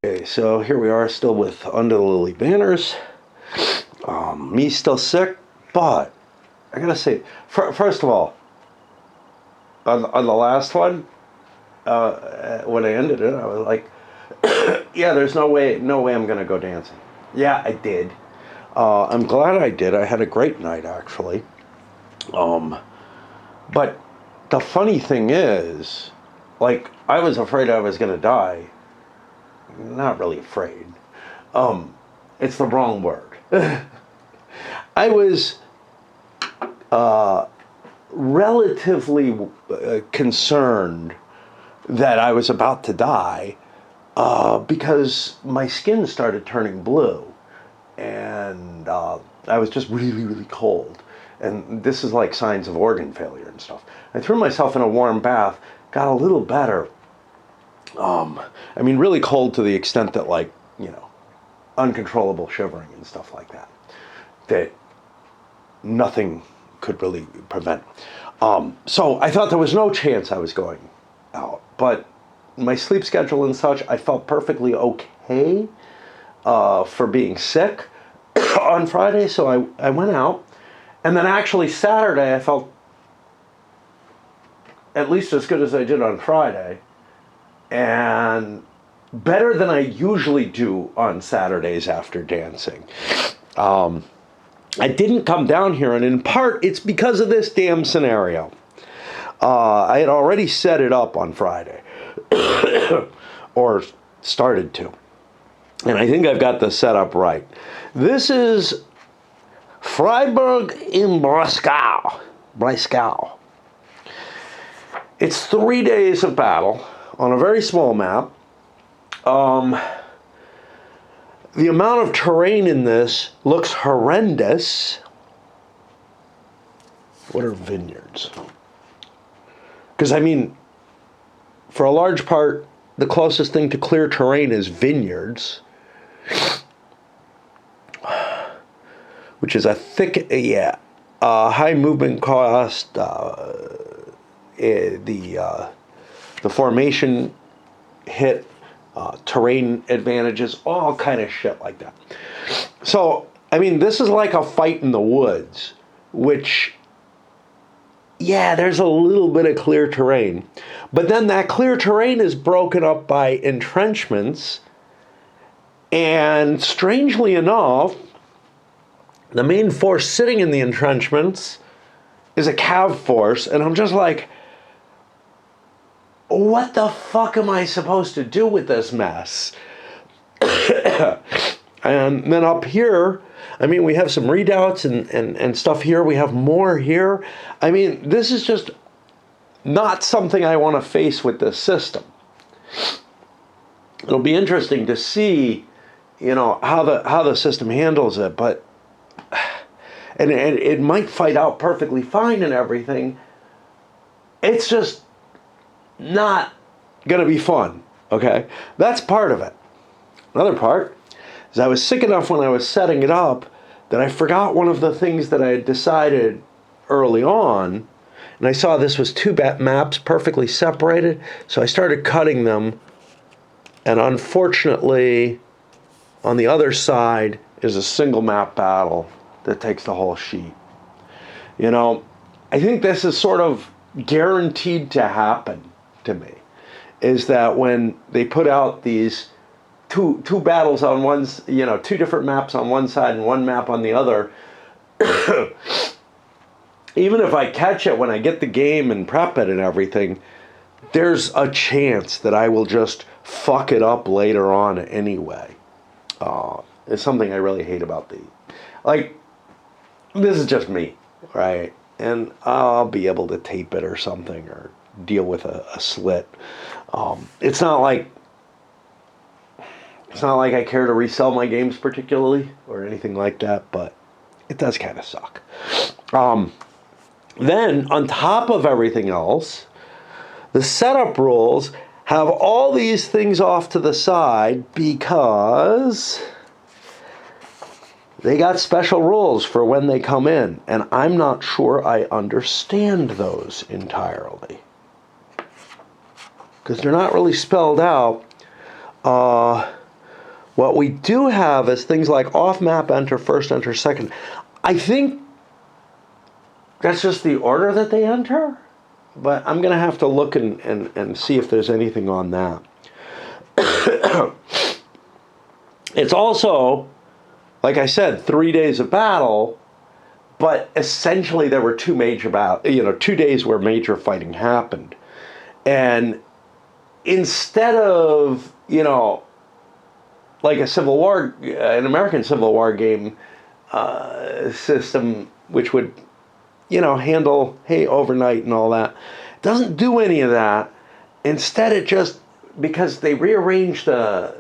Okay, so here we are still with Under the Lily banners. Me still sick, but I gotta say, first of all, on the last one, when I ended it, I was like, yeah, there's no way I'm gonna go dancing. Yeah, I did. I'm glad I did. I had a great night, actually. Um, but the funny thing is, like, I was afraid I was gonna die. Not really afraid. Um, it's the wrong word. I was relatively concerned that I was about to die because my skin started turning blue, and I was just really, really cold. And this is like signs of organ failure and stuff. I threw myself in a warm bath, got a little better. I mean, really cold to the extent that, like, uncontrollable shivering and stuff like that. That nothing could really prevent. So I thought there was no chance I was going out. But my sleep schedule and such, I felt perfectly okay for being sick on Friday. So I went out. And then actually Saturday, I felt at least as good as I did on Friday. And better than I usually do on Saturdays after dancing. I didn't come down here, and in part, it's because of this damn scenario. I had already set it up on Friday, or started to, and I think I've got the setup right. This is Freiburg im Breisgau. It's 3 days of battle on a very small map. The amount of terrain in this looks horrendous. What are vineyards? Because, I mean, for a large part, the closest thing to clear terrain is vineyards. Which is a thick, high movement cost. The formation hit. Terrain advantages, all kind of shit like that. So, I mean, this is like a fight in the woods, which, yeah, there's a little bit of clear terrain. But then that clear terrain is broken up by entrenchments. And strangely enough, the main force sitting in the entrenchments is a cav force. And I'm just like, what the fuck am I supposed to do with this mess? And then up here, I mean, we have some redoubts and stuff here. We have more here. I mean, this is just not something I want to face with this system. It'll be interesting to see, how the system handles it, but and it might fight out perfectly fine and everything. It's just not gonna be fun, okay? That's part of it. Another part is I was sick enough when I was setting it up that I forgot one of the things that I had decided early on, and I saw this was two maps perfectly separated, so I started cutting them, and unfortunately, on the other side is a single map battle that takes the whole sheet. I think this is sort of guaranteed to happen to me, is that when they put out these two battles on one, two different maps on one side and one map on the other, even if I catch it when I get the game and prep it and everything, there's a chance that I will just fuck it up later on anyway. It's something I really hate about this is just me, right? And I'll be able to tape it or something, or deal with a slit. It's not like I care to resell my games particularly or anything like that, but it does kind of suck. Then on top of everything else, the setup rules have all these things off to the side because they got special rules for when they come in, and I'm not sure I understand those entirely, because they're not really spelled out. What we do have is things like off map enter, first enter, second. I think that's just the order that they enter, but I'm going to have to look and see if there's anything on that. It's also, like I said, 3 days of battle, but essentially there were 2 major 2 days where major fighting happened. And instead of, like a Civil War, an American Civil War game system, which would, handle, hey, overnight and all that, doesn't do any of that. Instead, it just, because they rearranged the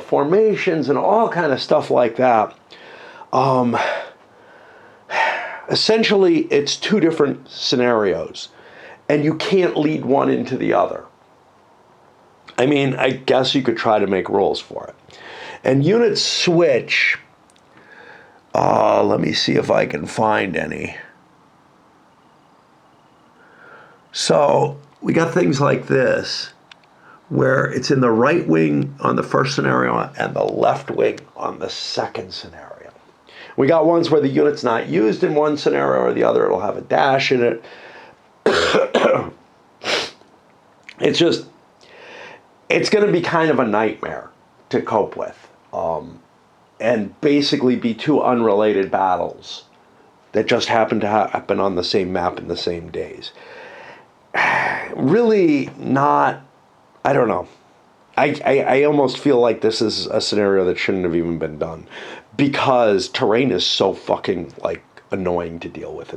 formations and all kind of stuff like that, essentially it's 2 different scenarios, and you can't lead one into the other. I mean, I guess you could try to make rules for it. And units switch. Let me see if I can find any. So we got things like this, where it's in the right wing on the first scenario and the left wing on the second scenario. We got ones where the unit's not used in one scenario or the other. It'll have a dash in it. It's going to be kind of a nightmare to cope with, and basically be 2 unrelated battles that just happen to happen on the same map in the same days. Really not, I don't know. I almost feel like this is a scenario that shouldn't have even been done, because terrain is so fucking annoying to deal with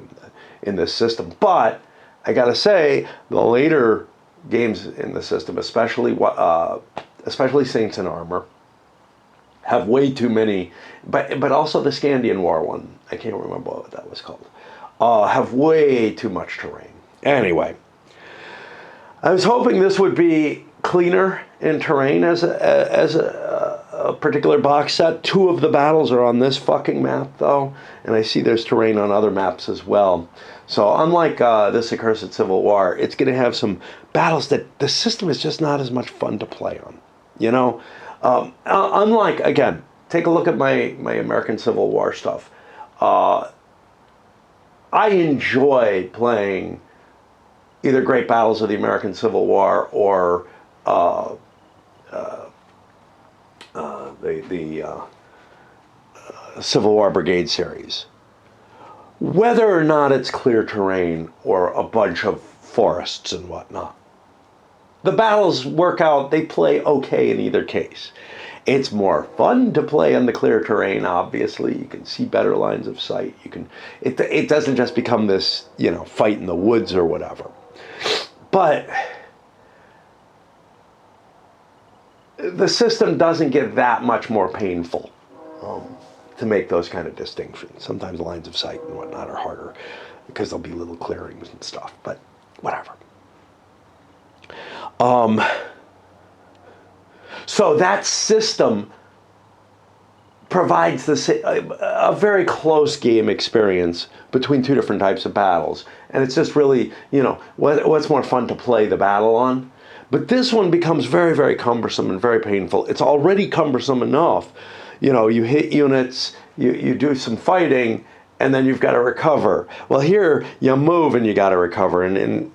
in this system. But I gotta say, the later games in the system, especially Saints in Armor, have way too many, but also the Scandian War one, I can't remember what that was called, have way too much terrain. Anyway, I was hoping this would be cleaner in terrain as a particular box set. 2 of the battles are on this fucking map, though, and I see there's terrain on other maps as well. So unlike this Accursed Civil War, it's going to have some battles that the system is just not as much fun to play on. Unlike, again, take a look at my American Civil War stuff. I enjoy playing either Great Battles of the American Civil War or the Civil War Brigade series. Whether or not it's clear terrain or a bunch of forests and whatnot, the battles work out, they play okay in either case. It's more fun to play on the clear terrain, obviously. You can see better lines of sight. It doesn't just become this, fight in the woods or whatever. But the system doesn't get that much more painful to make those kind of distinctions. Sometimes lines of sight and whatnot are harder because there'll be little clearings and stuff, but whatever. So that system provides a very close game experience between 2 different types of battles. And it's just really, what's more fun to play the battle on. But this one becomes very, very cumbersome and very painful. It's already cumbersome enough. You hit units, you do some fighting, and then you've got to recover. Well, here, you move and you got to recover. And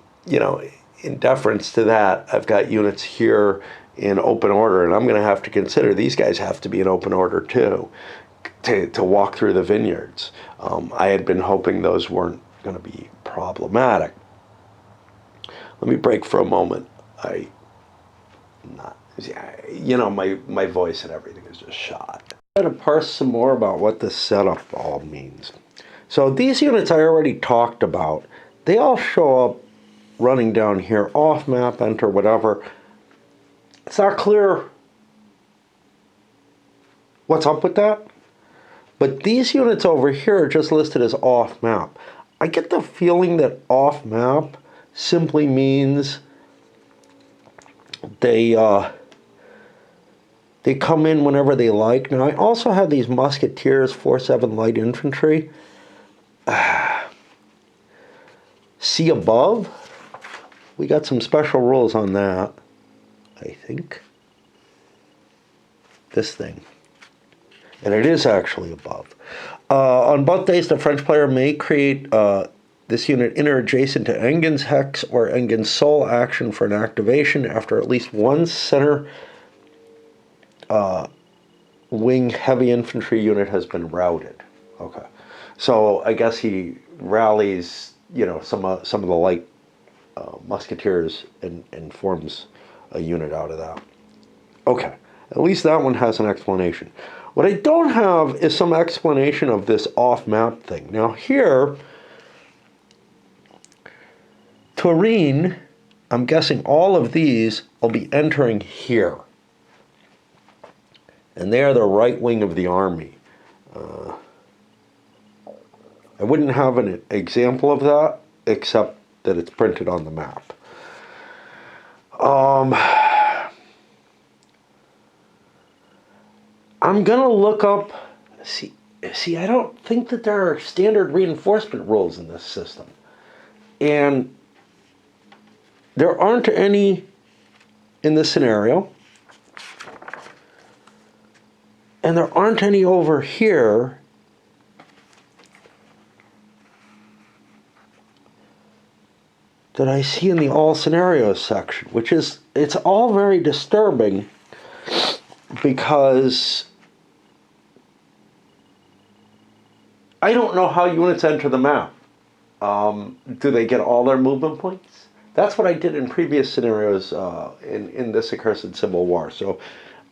in deference to that, I've got units here in open order, and I'm going to have to consider these guys have to be in open order too, to walk through the vineyards. I had been hoping those weren't going to be problematic. Let me break for a moment. My voice and everything is just shot. I'm going to parse some more about what this setup all means. So these units I already talked about. They all show up running down here, off map, enter, whatever. It's not clear what's up with that. But these units over here are just listed as off map. I get the feeling that off map simply means they come in whenever they like. Now I also have these musketeers, 4-7 light infantry. See above? We got some special rules on that, I think. this thing. And it is actually above. On both days, the French player may create this unit interadjacent to Engin's hex or Engin's sole action for an activation after at least one center wing heavy infantry unit has been routed. Okay, so I guess he rallies, you know, some of the light musketeers and forms a unit out of that. Okay, at least that one has an explanation. What I don't have is some explanation of this off-map thing. Now here, Turin, I'm guessing all of these will be entering here. And they are the right wing of the army. I wouldn't have an example of that, except that it's printed on the map. I'm gonna look up, see, I don't think that there are standard reinforcement rules in this system. And there aren't any in this scenario. And there aren't any over here. That I see in the all scenarios section, which is, it's all very disturbing because I don't know how units enter the map. Do they get all their movement points? That's what I did in previous scenarios in this accursed Civil War. So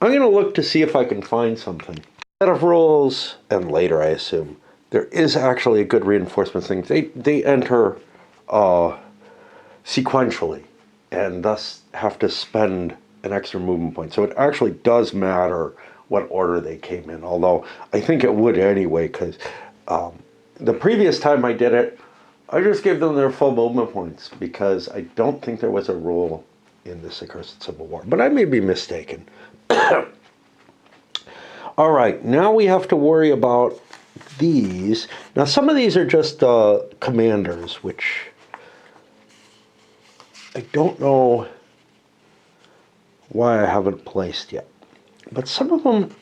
I'm going to look to see if I can find something. Set of rules, and later I assume, there is actually a good reinforcement thing. They enter sequentially and thus have to spend an extra movement point. So it actually does matter what order they came in, although I think it would anyway, because the previous time I did it, I just gave them their full movement points because I don't think there was a rule in this accursed Civil War, but I may be mistaken. All right, now we have to worry about these. Now some of these are just commanders, which I don't know why I haven't placed yet. But some of them,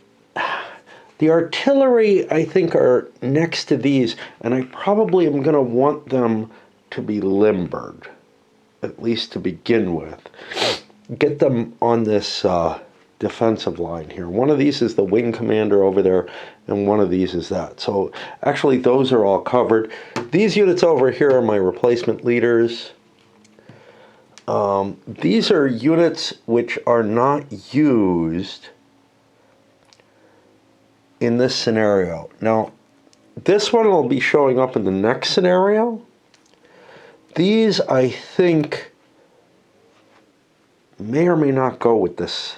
the artillery, I think, are next to these, and I probably am going to want them to be limbered, at least to begin with. Get them on this defensive line here. One of these is the wing commander over there, and one of these is that. So actually, those are all covered. These units over here are my replacement leaders. These are units which are not used in this scenario. Now, this one will be showing up in the next scenario. These, I think, may or may not go with this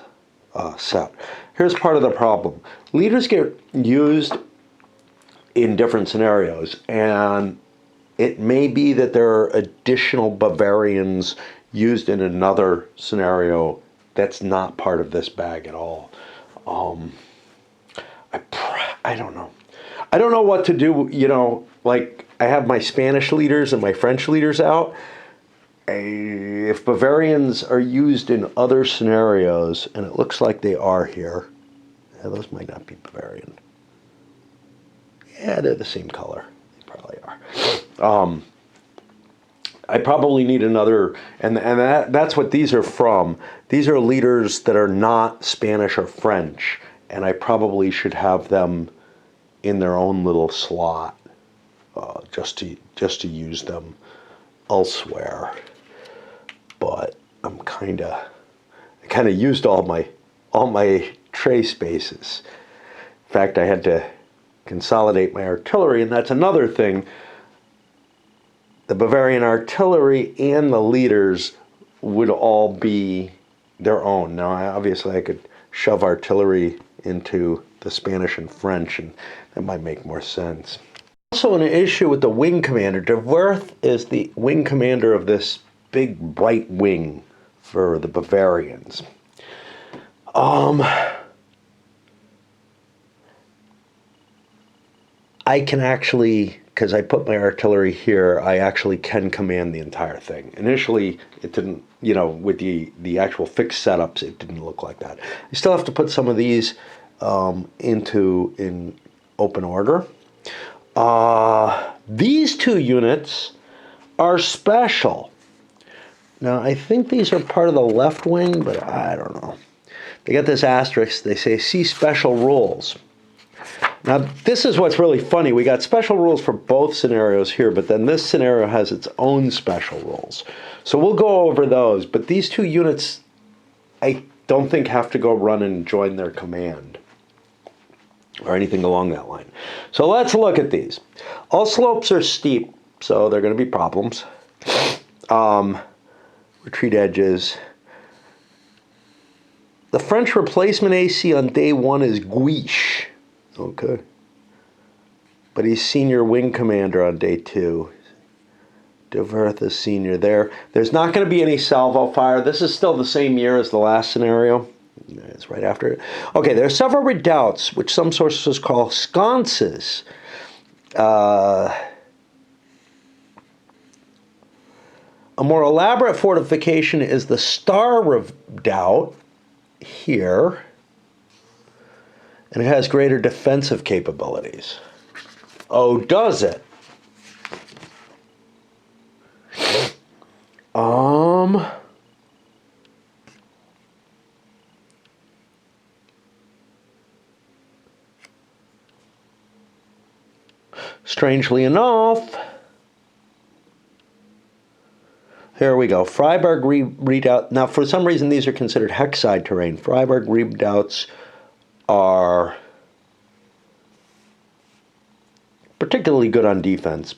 set. Here's part of the problem. Leaders get used in different scenarios, and it may be that there are additional Bavarians used in another scenario that's not part of this bag at all. I don't know. I don't know what to do, you know, like I have my Spanish leaders and my French leaders out. If Bavarians are used in other scenarios, and it looks like they are here, yeah, those might not be Bavarian. Yeah, they're the same color. They probably are. I probably need another, and that's what these are from. These are leaders that are not Spanish or French, and I probably should have them in their own little slot, just to use them elsewhere. But I kind of used all my tray spaces. In fact, I had to consolidate my artillery, and that's another thing. The Bavarian artillery and the leaders would all be their own. Now, obviously, I could shove artillery into the Spanish and French, and that might make more sense. Also, an issue with the wing commander. De Werth is the wing commander of this big, bright wing for the Bavarians. I can actually, because I put my artillery here, I actually can command the entire thing. Initially, it didn't, you know, with the actual fixed setups, it didn't look like that. I still have to put some of these in open order. These two units are special. Now, I think these are part of the left wing, but I don't know. They got this asterisk. They say, see special rules. Now, this is what's really funny. We got special rules for both scenarios here, but then this scenario has its own special rules. So we'll go over those. But these two units, I don't think have to go run and join their command or anything along that line. So let's look at these. All slopes are steep, so there are going to be problems. Retreat edges. The French replacement AC on day 1 is Guiche. Okay. But he's senior wing commander on day 2. Deverth is senior there. There's not going to be any salvo fire. This is still the same year as the last scenario. It's right after it. Okay, there are several redoubts, which some sources call sconces. A more elaborate fortification is the Star Redoubt here, and it has greater defensive capabilities. Oh, does it? Strangely enough, here we go. Freiburg redoubt. Now, for some reason, these are considered hexside terrain. Freiburg redoubts are particularly good on defense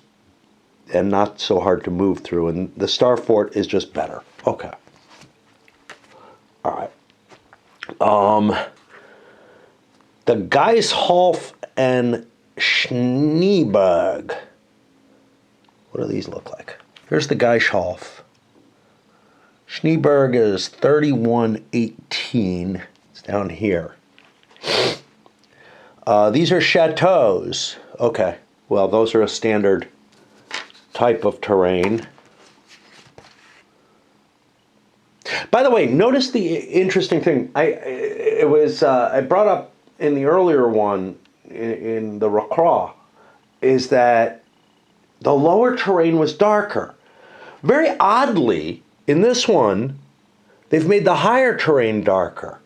and not so hard to move through. And the Star Fort is just better. Okay. All right. The Geishof and Schneeberg. What do these look like? Here's the Geishof. Schneeberg is 3118. It's down here. These are chateaus. Okay. Well, those are a standard type of terrain. By the way, notice the interesting thing. I brought up in the earlier one in the Racroix is that the lower terrain was darker. Very oddly, in this one, they've made the higher terrain darker.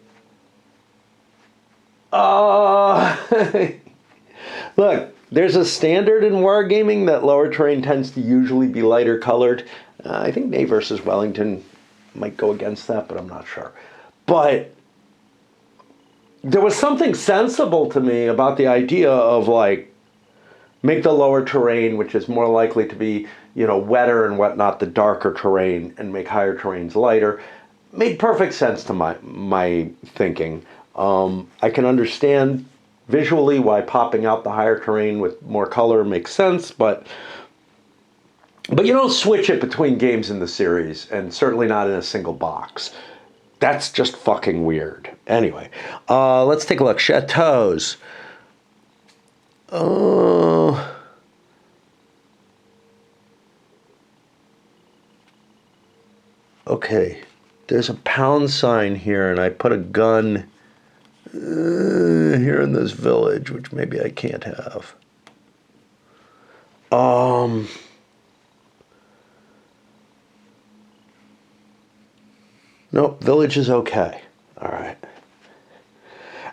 Look, there's a standard in wargaming that lower terrain tends to usually be lighter colored. I think Ney versus Wellington might go against that, but I'm not sure. But there was something sensible to me about the idea of like, make the lower terrain, which is more likely to be, wetter and whatnot, the darker terrain, and make higher terrains lighter. Made perfect sense to my thinking. I can understand visually why popping out the higher terrain with more color makes sense, but you don't switch it between games in the series, and certainly not in a single box. That's just fucking weird. Anyway, let's take a look. Chateaus. Okay, there's a pound sign here, and I put a gun here in this village, which maybe I can't have. Nope, village is okay. All right.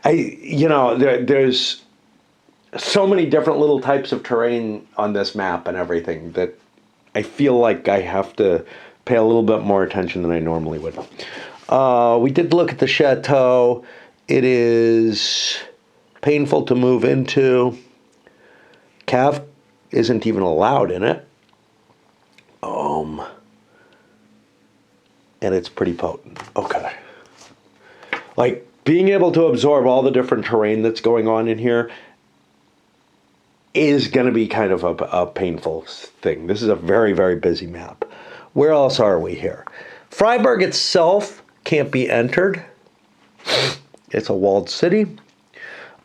There's so many different little types of terrain on this map and everything that I feel like I have to pay a little bit more attention than I normally would. We did look at the chateau. It is painful to move into. Cav isn't even allowed in it. And it's pretty potent. Okay. Like, being able to absorb all the different terrain that's going on in here is going to be kind of a painful thing. This is a very, very busy map. Where else are we here? Freiburg itself can't be entered. It's a walled city.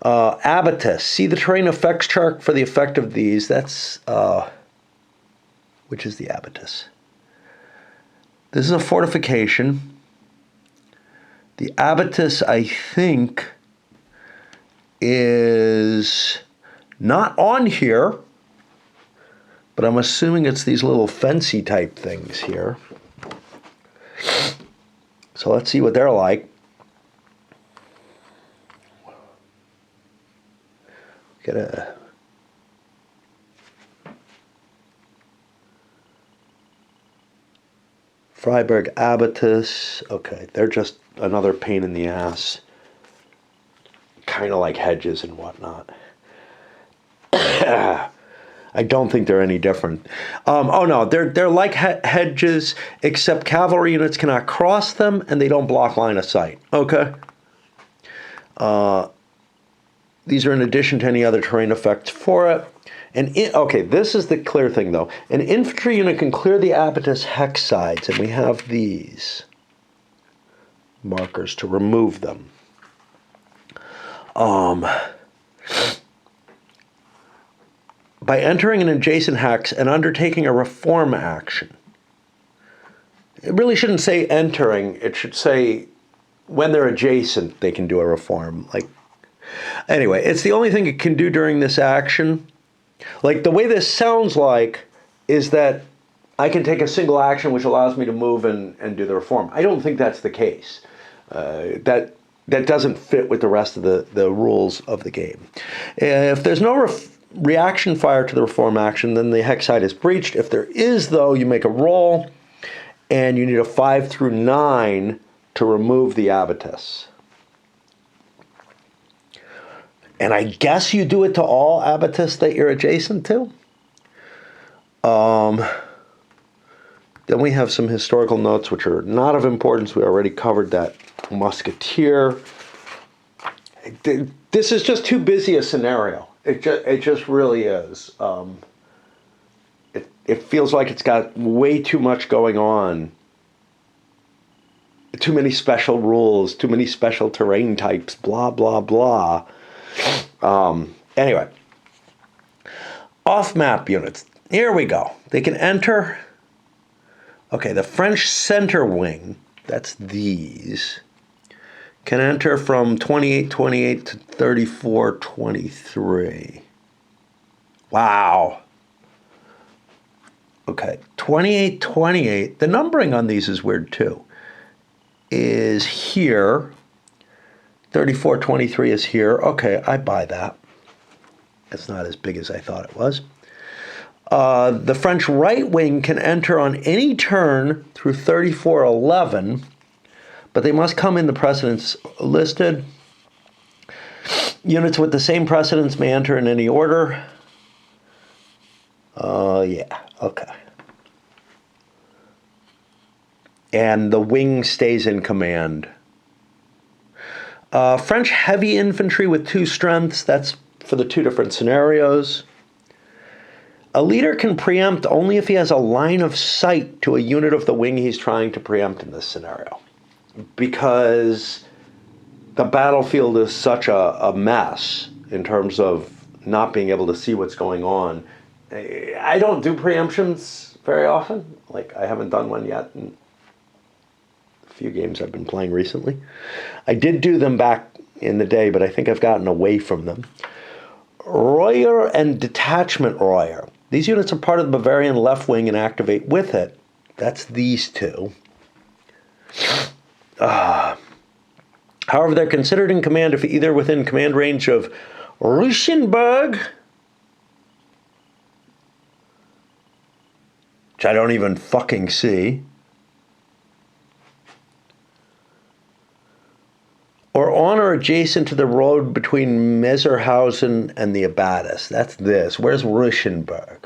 Abatis. See the terrain effects chart for the effect of these. That's, which is the Abatis? This is a fortification. The Abatis, I think, is not on here, but I'm assuming it's these little fancy type things here. So let's see what they're like. Get a Freiberg Abatus. Okay, they're just another pain in the ass. Kind of like hedges and whatnot. I don't think they're any different. Oh no, they're like hedges, except cavalry units cannot cross them and they don't block line of sight. Okay. These are in addition to any other terrain effects for it. And okay, this is the clear thing though. An infantry unit can clear the abatus hex sides, and we have these markers to remove them. By entering an adjacent hex and undertaking a reform action. It really shouldn't say entering, it should say when they're adjacent they can do a reform. Like, anyway, it's the only thing it can do during this action. Like, the way this sounds like is that I can take a single action which allows me to move and do the reform. I don't think that's the case. That doesn't fit with the rest of the rules of the game. If there's no reaction fire to the reform action, then the hex side is breached. If there is, though, you make a roll, and you need a 5 through 9 to remove the abatus. And I guess you do it to all abatus that you're adjacent to. Then we have some historical notes which are not of importance. We already covered that musketeer. This is just too busy a scenario. It just really is. It feels like it's got way too much going on. Too many special rules, too many special terrain types, blah, blah, blah. Anyway, off-map units. Here we go. They can enter. Okay, the French center wing, that's these, can enter from 2828 to 3423. Wow. Okay, 2828, the numbering on these is weird too, is here. 3423 is here. Okay, I buy that. It's not as big as I thought it was. The French right wing can enter on any turn through 3411, but they must come in the precedence listed. Units with the same precedence may enter in any order. Yeah, okay. And the wing stays in command. French heavy infantry with 2 strengths, that's for the 2 different scenarios. A leader can preempt only if he has a line of sight to a unit of the wing he's trying to preempt in this scenario. Because the battlefield is such a mess in terms of not being able to see what's going on. I don't do preemptions very often. Like, I haven't done one yet in a few games I've been playing recently. I did do them back in the day, but I think I've gotten away from them. Royer and Detachment Royer. These units are part of the Bavarian left wing and activate with it. That's these 2. However, they're considered in command if either within command range of Schonberg, which I don't even fucking see, or on or adjacent to the road between Meserhausen and the Abatis. That's this. Where's Schonberg?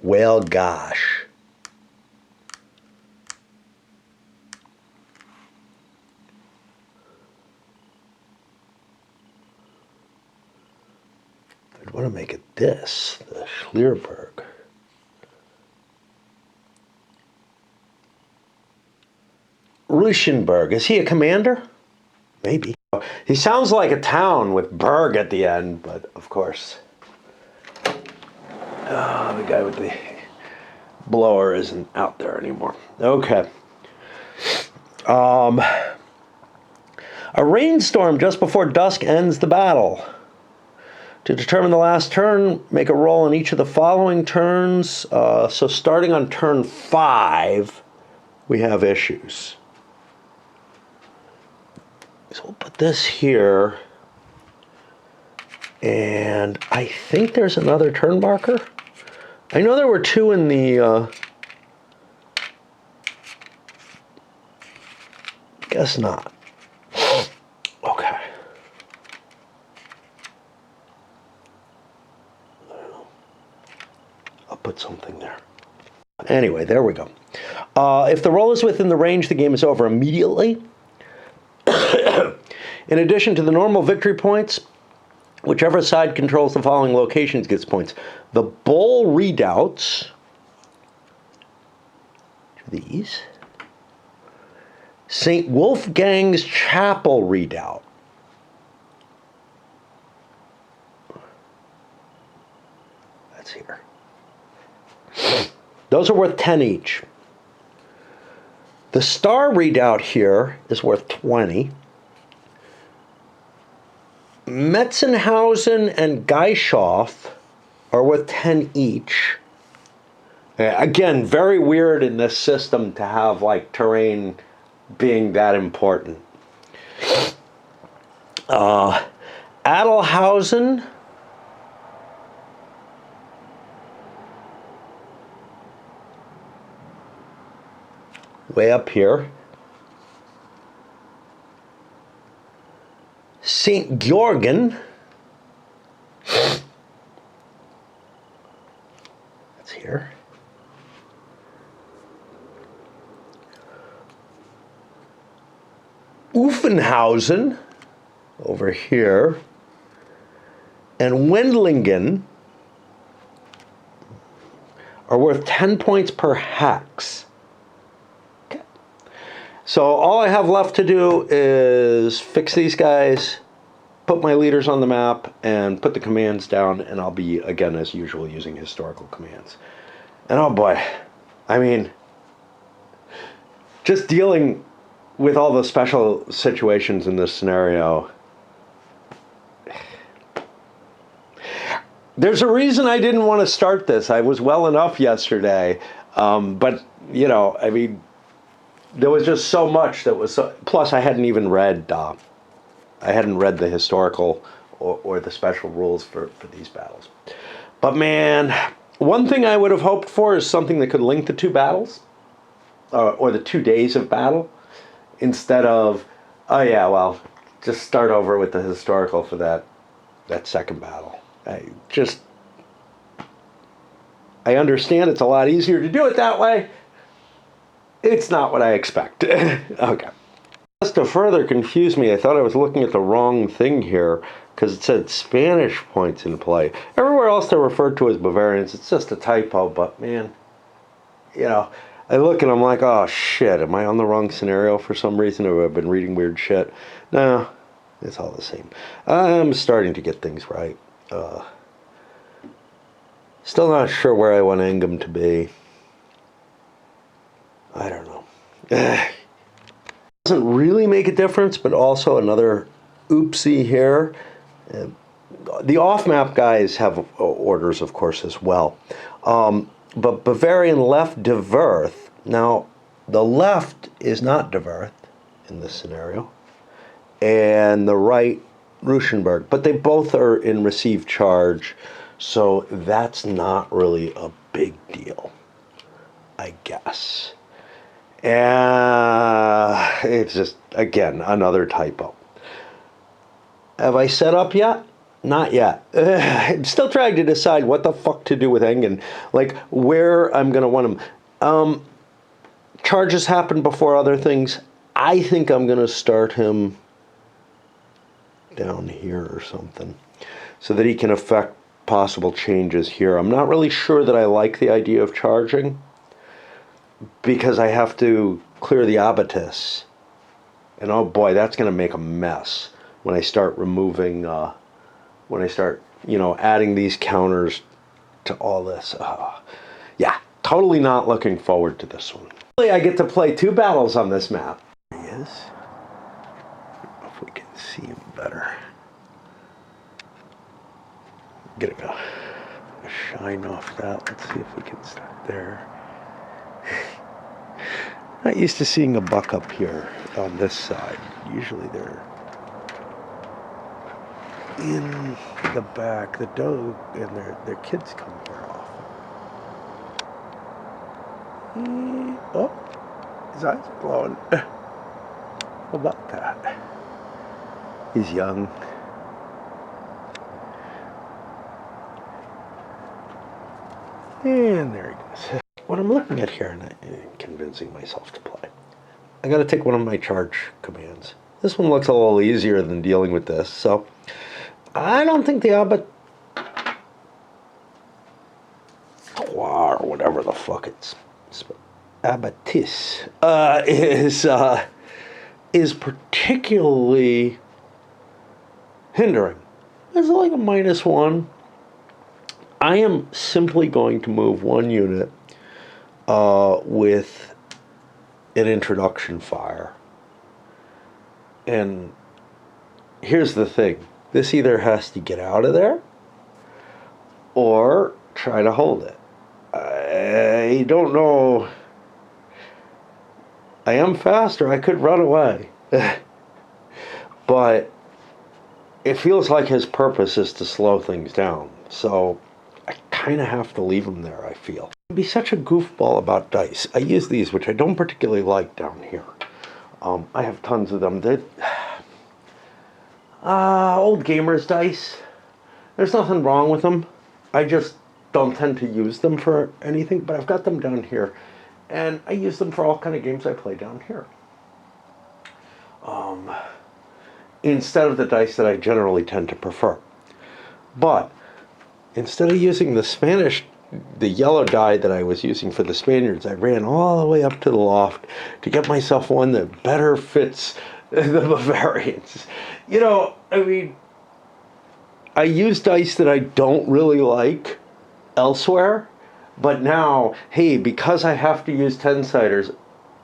Well, gosh. I'd want to make it this, the Schonberg. Schonberg, is he a commander? Maybe. He sounds like a town with Berg at the end, but of course. The guy with blower isn't out there anymore. Okay. A rainstorm just before dusk ends the battle. To determine the last turn, make a roll on each of the following turns. So starting on turn 5, we have issues. So we'll put this here. And I think there's another turn marker. I know there were 2 in the... guess not. Okay. I'll put something there. Anyway, there we go. If the roll is within the range, the game is over immediately. In addition to the normal victory points, whichever side controls the following locations gets points. The bowl readouts, these. St. Wolfgang's Chapel readout. That's here. Those are worth 10 each. The star readout here is worth 20. Metzenhausen and Geishoff are worth 10 each. Again, very weird in this system to have like terrain being that important. Adelhausen way up here. St. Georgen, that's here. Uffenhausen, over here. And Wendlingen are worth 10 points per hex. Okay. So all I have left to do is fix these guys, put my leaders on the map, and put the commands down, and I'll be, again, as usual, using historical commands. And oh boy, I mean, just dealing with all the special situations in this scenario, there's a reason I didn't want to start this. I was well enough yesterday, but, you know, I mean, there was just so much that was so, plus I hadn't even read the historical or the special rules for these battles. But man, one thing I would have hoped for is something that could link the 2 battles, or the 2 days of battle, instead of, oh yeah, well, just start over with the historical for that second battle. I understand it's a lot easier to do it that way. It's not what I expect. Okay. Just to further confuse me, I thought I was looking at the wrong thing here, because it said Spanish points in play. Everywhere else they're referred to as Bavarians. It's just a typo, but man, you know, I look and I'm like, oh shit, am I on the wrong scenario for some reason, or have I been reading weird shit? No, it's all the same. I'm starting to get things right. Still not sure where I want Engum to be. I don't know. Doesn't really make a difference, but also another oopsie here. The off-map guys have orders, of course, as well. But Bavarian left de Werth. Now, the left is not de Werth in this scenario, and the right, Schonberg. But they both are in received charge, so that's not really a big deal, I guess. It's just, again, another typo. Have I set up yet? Not yet. I'm still trying to decide what the fuck to do with Engen. Like, where I'm going to want him. Charges happen before other things. I think I'm going to start him down here or something, so that he can affect possible changes here. I'm not really sure that I like the idea of charging, because I have to clear the abatis. And oh boy, that's going to make a mess when I start removing, when I start, you know, adding these counters to all this. Yeah, Totally not looking forward to this one. I get to play 2 battles on this map. There he is. If we can see him better. Getting a shine off that. Let's see if we can start there. Not used to seeing a buck up here on this side. Usually they're in the back. The doe and their kids come here often. Oh, his eyes are glowing. How about that? He's young. And there he goes. What I'm looking at here, and I'm convincing myself to play, I got to take one of my charge commands. This one looks a little easier than dealing with this, so I don't think the abattoir, or whatever the fuck it's abattis is particularly hindering. It's like a -1. I am simply going to move 1 unit with an introduction fire. And here's the thing. This either has to get out of there or try to hold it. I don't know. I am faster. I could run away. But it feels like his purpose is to slow things down. So I kind of have to leave him there, I feel. I'd be such a goofball about dice. I use these, which I don't particularly like down here. I have tons of them. They're old gamers dice. There's nothing wrong with them. I just don't tend to use them for anything, but I've got them down here. And I use them for all kind of games I play down here. Instead of the dice that I generally tend to prefer. But instead of using the yellow die that I was using for the Spaniards, I ran all the way up to the loft to get myself one that better fits the Bavarians. You know, I mean, I use dice that I don't really like elsewhere, but now, hey, because I have to use 10-siders,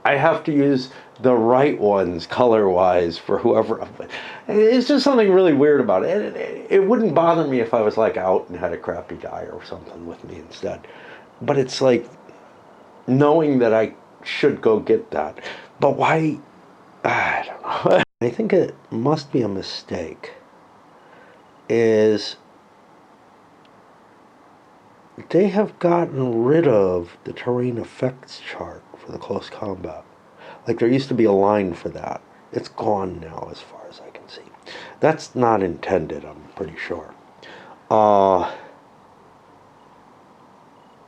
I have to use the right ones color-wise for whoever. It's just something really weird about it. It wouldn't bother me if I was like out and had a crappy die or something with me instead. But it's like knowing that I should go get that. But why? I don't know. I think it must be a mistake. Is they have gotten rid of the terrain effects chart for the close combat. Like there used to be a line for that. It's gone now as far as I can see. That's not intended, I'm pretty sure. Trying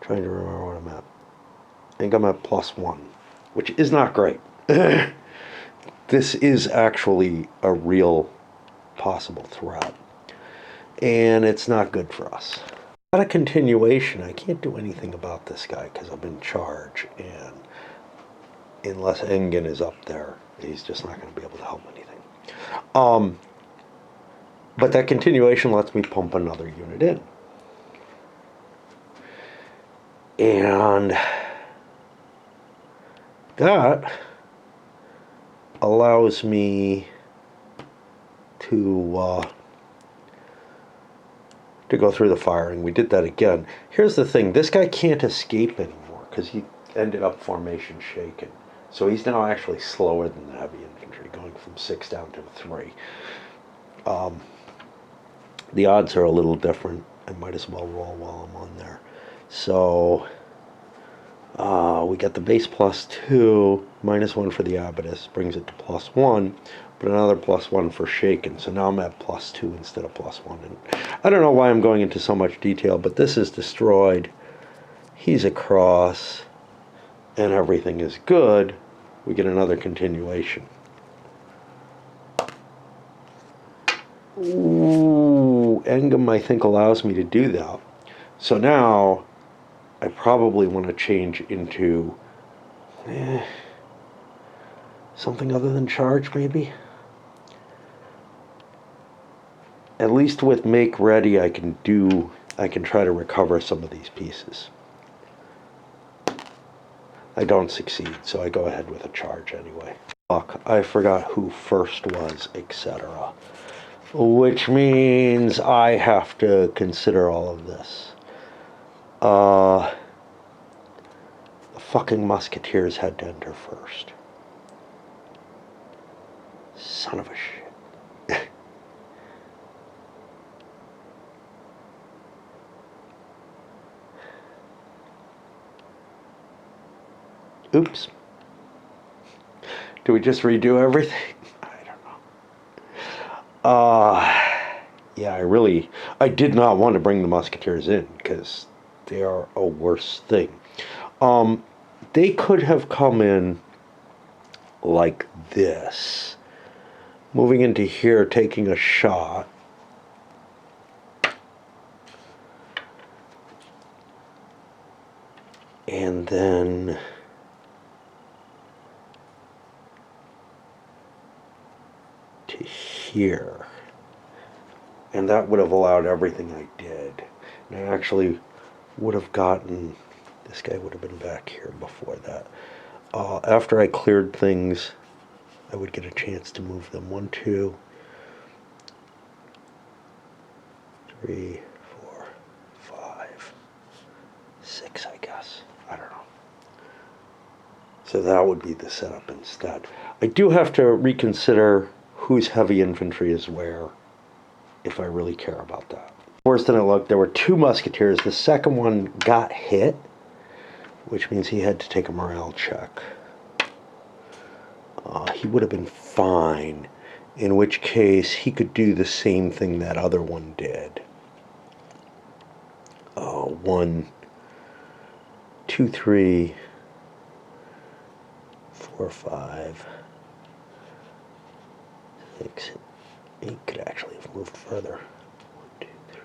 to remember what I'm at. I think I'm at +1, which is not great. This is actually a real possible threat. And it's not good for us. Got a continuation. I can't do anything about this guy because I'm in charge, and unless Engen is up there, he's just not going to be able to help anything. But that continuation lets me pump another unit in. And that allows me to go through the firing. We did that again. Here's the thing. This guy can't escape anymore because he ended up formation shaken. So he's now actually slower than the heavy infantry, going from 6 down to 3. The odds are a little different. I might as well roll while I'm on there. So we got the base +2, -1 for the abatis, brings it to +1, but another +1 for shaken. So now I'm at +2 instead of +1. And I don't know why I'm going into so much detail, but this is destroyed. He's across, and everything is good. We get another continuation. Ooh, Engem, I think, allows me to do that. So now I probably want to change into something other than charge, maybe. At least with make ready, I can try to recover some of these pieces. I don't succeed, so I go ahead with a charge anyway. Fuck, I forgot who first was, etc. Which means I have to consider all of this. The fucking musketeers had to enter first. Son of a shit. Oops. Do we just redo everything? I don't know. Yeah, I did not want to bring the musketeers in because they are a worse thing. They could have come in like this. Moving into here, taking a shot. And then to here. And that would have allowed everything I did. And I actually would have gotten, this guy would have been back here before that. After I cleared things, I would get a chance to move them. 1, 2, 3, 4, 5, 6, I guess. I don't know. So that would be the setup instead. I do have to reconsider whose heavy infantry is where, if I really care about that. Worse than it looked, there were 2 musketeers. The second one got hit, which means he had to take a morale check. He would have been fine, in which case he could do the same thing that other one did. 1, 2, 3, 4, 5, 6, 8 could actually have moved further. 1, 2, 3.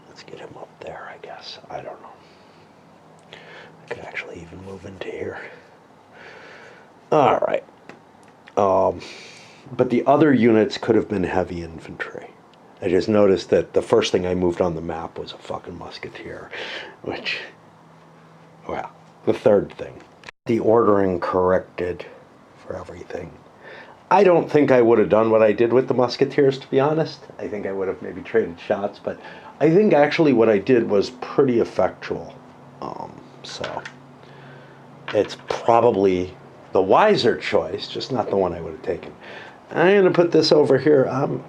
Let's get him up there, I guess. I don't know. I could actually even move into here. All right. But the other units could have been heavy infantry. I just noticed that the first thing I moved on the map was a fucking musketeer, which, well, the third thing. The ordering corrected for everything. I don't think I would have done what I did with the musketeers, to be honest. I think I would have maybe traded shots, but I think actually what I did was pretty effectual. So it's probably the wiser choice, just not the one I would have taken. I'm going to put this over here. I'm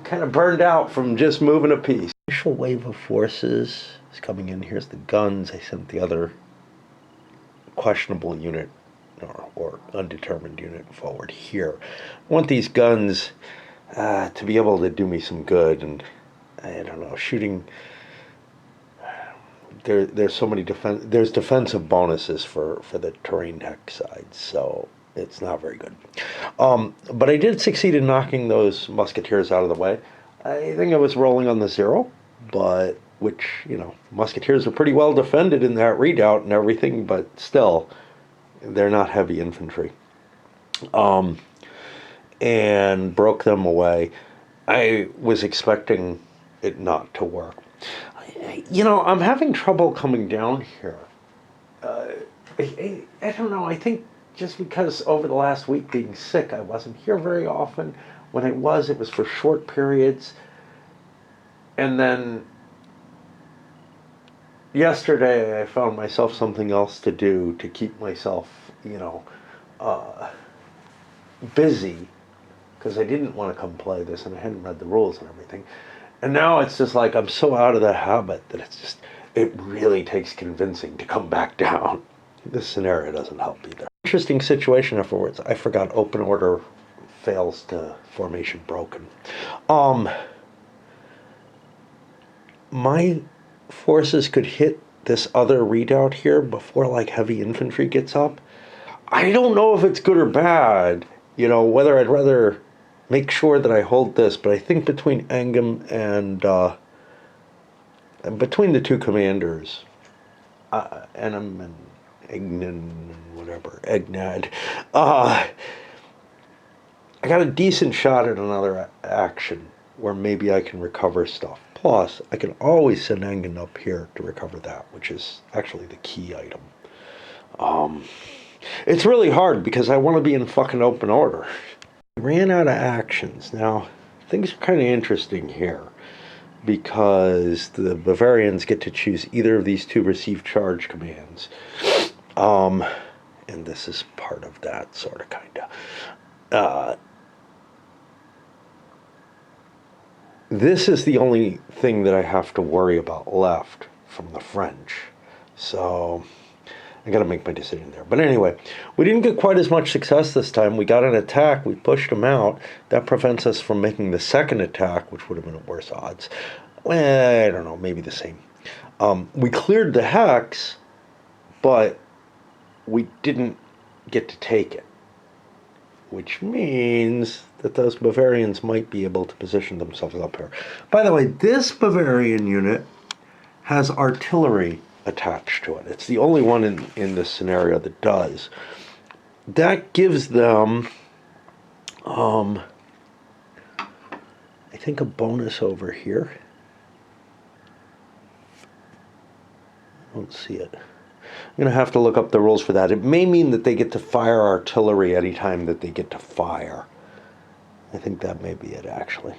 kind of burned out from just moving a piece. Initial wave of forces is coming in. Here's the guns. I sent the other questionable unit or undetermined unit forward here. I want these guns to be able to do me some good, and I don't know, shooting. There's so many there's defensive bonuses for the terrain tech side, so it's not very good. But I did succeed in knocking those musketeers out of the way. I think I was rolling on the 0, but which, you know, musketeers are pretty well defended in that redoubt and everything, but still, they're not heavy infantry. And broke them away. I was expecting it not to work. You know, I'm having trouble coming down here. I don't know, I think just because over the last week being sick, I wasn't here very often. When I was, it was for short periods. And then yesterday I found myself something else to do to keep myself, you know, busy, because I didn't want to come play this and I hadn't read the rules and everything. And now it's just like I'm so out of the habit that it's just, it really takes convincing to come back down. This scenario doesn't help either. Interesting situation afterwards. I forgot open order fails to formation broken. My forces could hit this other redoubt here before like heavy infantry gets up. I don't know if it's good or bad, you know, whether I'd rather make sure that I hold this, but I think between Angam and between the 2 commanders, Enam and Egnan, whatever, Egnad, I got a decent shot at another action where maybe I can recover stuff. Plus, I can always send Engan up here to recover that, which is actually the key item. It's really hard because I want to be in fucking open order. I ran out of actions. Now, things are kind of interesting here because the Bavarians get to choose either of these two receive charge commands. And this is part of that, sort of, kind of. This is the only thing that I have to worry about left from the French. So I got to make my decision there. But anyway, we didn't get quite as much success this time. We got an attack. We pushed them out. That prevents us from making the second attack, which would have been at worse odds. Well, I don't know, maybe the same. We cleared the hex, but we didn't get to take it, which means that those Bavarians might be able to position themselves up here. By the way, this Bavarian unit has artillery attached to it. It's the only one in this scenario that does. That gives them, I think, a bonus over here. I don't see it. I'm going to have to look up the rules for that. It may mean that they get to fire artillery anytime that they get to fire. I think that may be it, actually.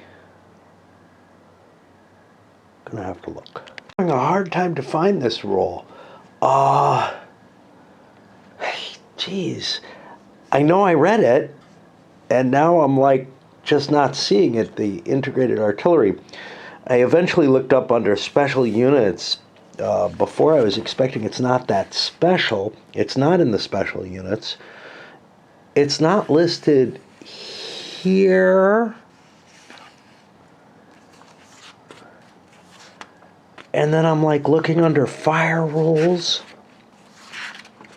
I'm going to have to look. I'm having a hard time to find this rule. Geez. I know I read it, and now I'm like just not seeing it, the integrated artillery. I eventually looked up under special units. Before I was expecting it's not that special. It's not in the special units. It's not listed here. And then I'm like looking under fire rules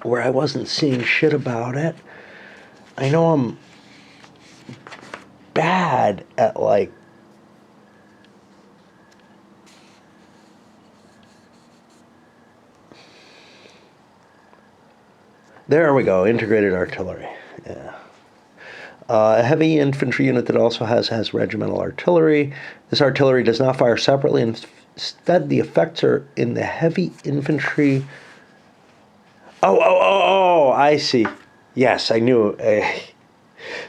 where I wasn't seeing shit about it. I know I'm bad at like there we go, integrated artillery. Yeah. A heavy infantry unit that also has regimental artillery. This artillery does not fire separately. Instead, the effects are in the heavy infantry. Oh, I see. Yes, I knew.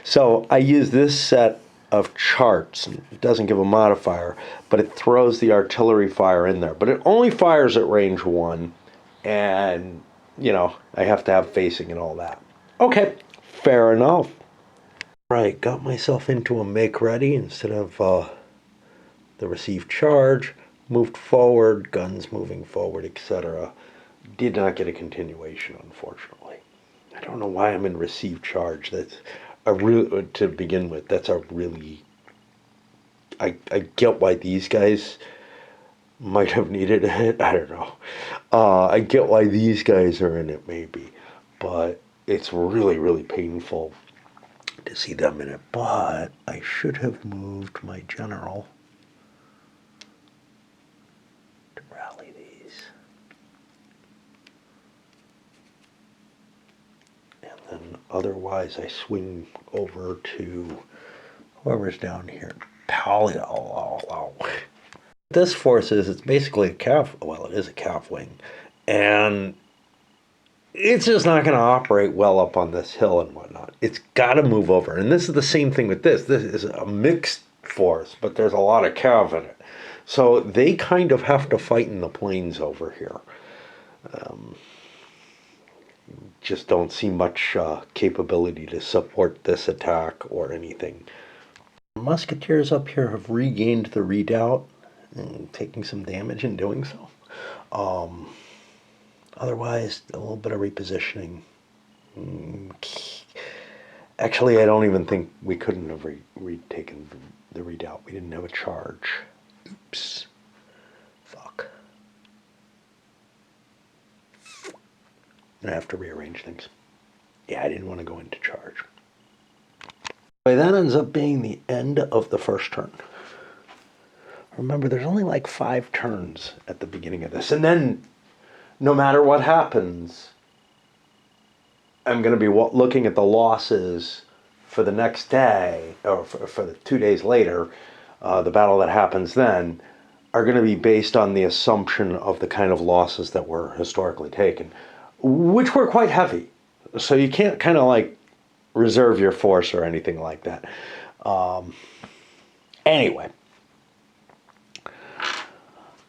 So I use this set of charts. It doesn't give a modifier, but it throws the artillery fire in there. But it only fires at range 1, and you know, I have to have facing and all that. Okay, fair enough. Right, got myself into a make ready instead of the receive charge. Moved forward, guns moving forward, etc. Did not get a continuation, unfortunately. I don't know why I'm in receive charge. That's a real, to begin with, that's a really, I get why these guys might have needed it. I don't know. I get why these guys are in it, maybe, but it's really, really painful to see them in it. But I should have moved my general to rally these, and then otherwise I swing over to whoever's down here. This force is, it's basically a calf, well, it is a calf wing, and it's just not going to operate well up on this hill and whatnot. It's got to move over, and this is the same thing with this. This is a mixed force, but there's a lot of cav in it. So they kind of have to fight in the plains over here. Just don't see much capability to support this attack or anything. Musketeers up here have regained the redoubt and taking some damage in doing so. Otherwise, a little bit of repositioning. Actually, I don't even think we couldn't have retaken the redoubt. We didn't have a charge. Oops. Fuck. I have to rearrange things. Yeah, I didn't want to go into charge. That ends up being the end of the first turn. Remember, there's only like 5 turns at the beginning of this. And then, no matter what happens, I'm going to be looking at the losses for the next day, or for the 2 days later. The battle that happens then are going to be based on the assumption of the kind of losses that were historically taken. which were quite heavy. So you can't kind of like reserve your force or anything like that. Anyway,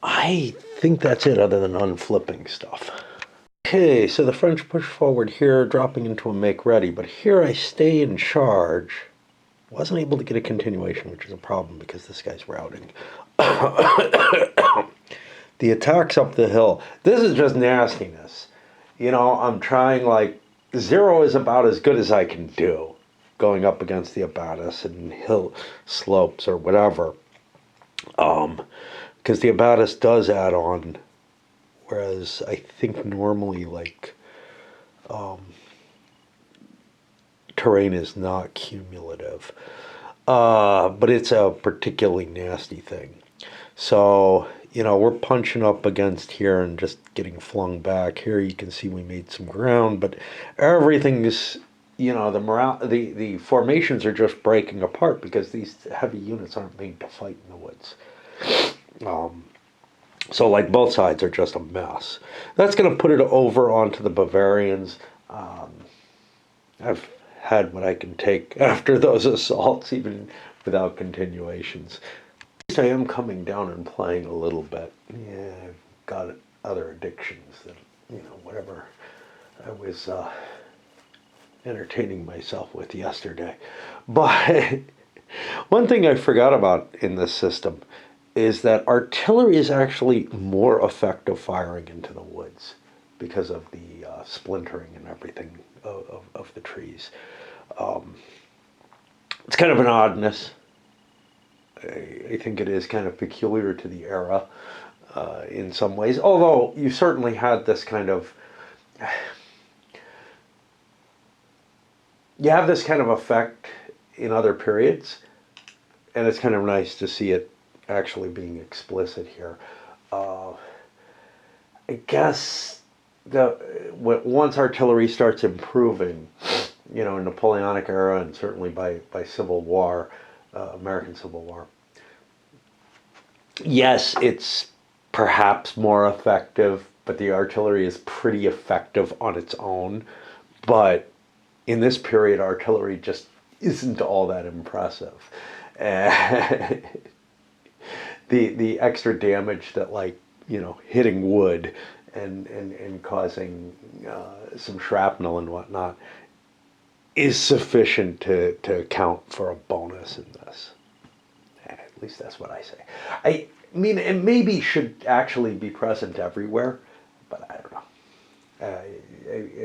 I think that's it other than unflipping stuff. Okay, so the French push forward here, dropping into a make ready, but here I stay in charge. Wasn't able to get a continuation, which is a problem because this guy's routing. The attacks up the hill. This is just nastiness. You know, I'm trying like, 0 is about as good as I can do, going up against the abatis and hill slopes or whatever. Because the abatis does add on, whereas I think normally like terrain is not cumulative. But it's a particularly nasty thing. So, you know, we're punching up against here and just getting flung back. Here you can see we made some ground, but everything is, you know, the formations are just breaking apart because these heavy units aren't made to fight in the woods. So like both sides are just a mess. That's going to put it over onto the Bavarians. I've had what I can take after those assaults, even without continuations. At least I am coming down and playing a little bit. Yeah, I've got other addictions that, you know, whatever I was entertaining myself with yesterday. But one thing I forgot about in this system is that artillery is actually more effective firing into the woods because of the splintering and everything of the trees. It's kind of an oddness. I think it is kind of peculiar to the era in some ways, although you certainly had this kind of, you have this kind of effect in other periods, and it's kind of nice to see it actually being explicit here. I guess once artillery starts improving, you know, in Napoleonic era and certainly by Civil War, American Civil War, yes, it's perhaps more effective, but the artillery is pretty effective on its own. But in this period, artillery just isn't all that impressive. The extra damage that, like, you know, hitting wood and causing some shrapnel and whatnot is sufficient to account for a bonus in this. At least that's what I say. I mean, it maybe should actually be present everywhere, but I don't know.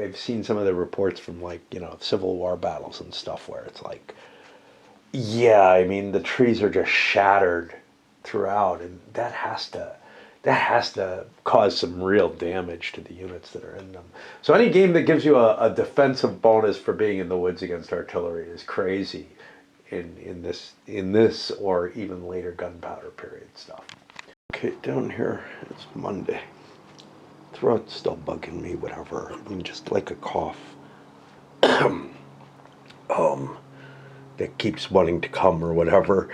I've seen some of the reports from, like, you know, Civil War battles and stuff where it's like, yeah, I mean, the trees are just shattered throughout, and that has to cause some real damage to the units that are in them. So any game that gives you a defensive bonus for being in the woods against artillery is crazy in this or even later gunpowder period stuff. Okay, down here it's Monday. Throat's still bugging me, whatever. I mean, just like a cough. That keeps wanting to come or whatever,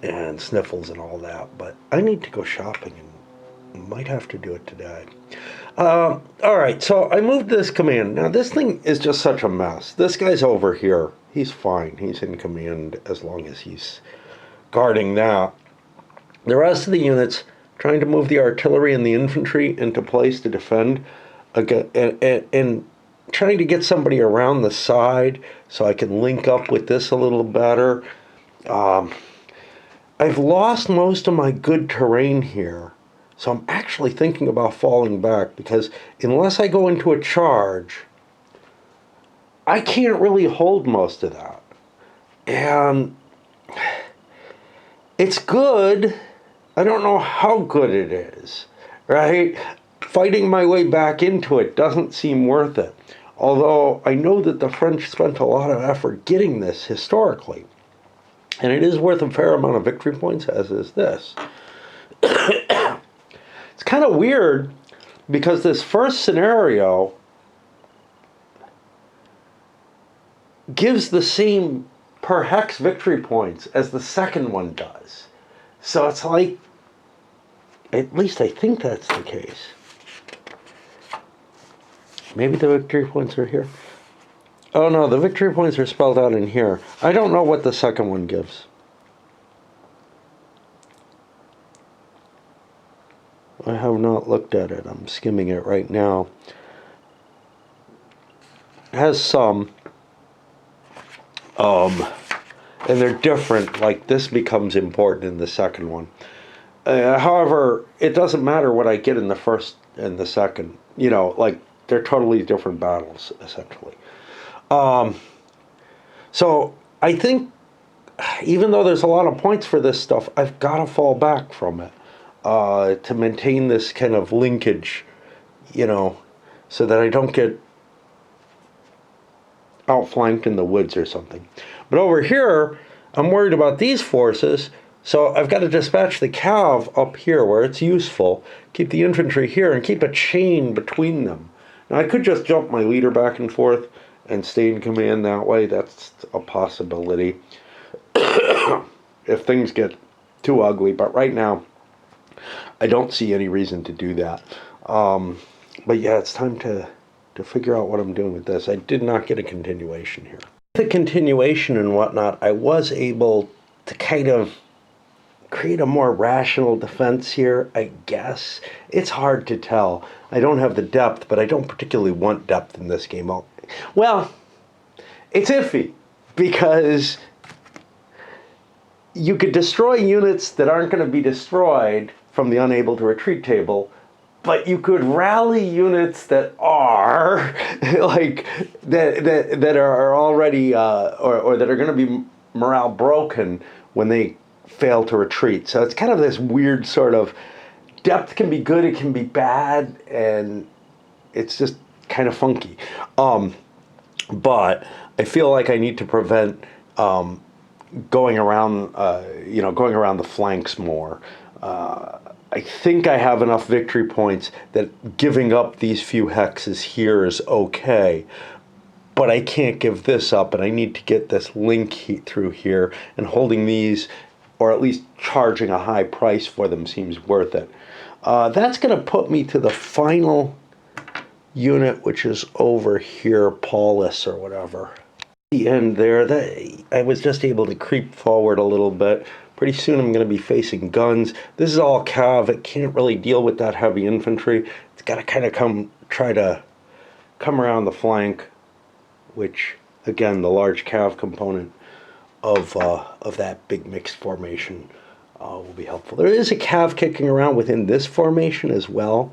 and sniffles and all that. But I need to go shopping and might have to do it today. All right, so I moved this command. Now this thing is just such a mess. This guy's over here. He's fine. He's in command as long as he's guarding that. The rest of the units trying to move the artillery and the infantry into place to defend and trying to get somebody around the side so I can link up with this a little better. I've lost most of my good terrain here, so I'm actually thinking about falling back because unless I go into a charge, I can't really hold most of that. And it's good. I don't know how good it is, right? Fighting my way back into it doesn't seem worth it. Although I know that the French spent a lot of effort getting this historically. And it is worth a fair amount of victory points, as is this. It's kind of weird because this first scenario gives the same per hex victory points as the second one does. So it's like, at least I think that's the case. Maybe the victory points are here. Oh no, the victory points are spelled out in here. I don't know what the second one gives. I have not looked at it. I'm skimming it right now. It has some. And they're different. Like this becomes important in the second one. However, it doesn't matter what I get in the first and the second. You know, like they're totally different battles, essentially. So I think even though there's a lot of points for this stuff, I've got to fall back from it to maintain this kind of linkage, you know, so that I don't get outflanked in the woods or something. But over here, I'm worried about these forces, so I've got to dispatch the cav up here where it's useful, keep the infantry here, and keep a chain between them. Now, I could just jump my leader back and forth and stay in command that way. That's a possibility if things get too ugly. But right now, I don't see any reason to do that. But yeah, it's time to figure out what I'm doing with this. I did not get a continuation here. With the continuation and whatnot, I was able to kind of create a more rational defense here, I guess. It's hard to tell. I don't have the depth, but I don't particularly want depth in this game. Well, it's iffy, because you could destroy units that aren't going to be destroyed from the unable to retreat table, but you could rally units that are like that are already or that are going to be morale broken when they fail to retreat. So it's kind of this weird sort of depth can be good, it can be bad, and it's just kind of funky. But I feel like I need to prevent going around the flanks more. I think I have enough victory points that giving up these few hexes here is okay, but I can't give this up, and I need to get this link through here, and holding these, or at least charging a high price for them, seems worth it. That's going to put me to the final unit, which is over here, Paulus or whatever. The end there, I was just able to creep forward a little bit. Pretty soon I'm going to be facing guns. This is all cav. It can't really deal with that heavy infantry. It's got to kind of try to come around the flank, which, again, the large cav component of that big mixed formation will be helpful. There is a cav kicking around within this formation as well.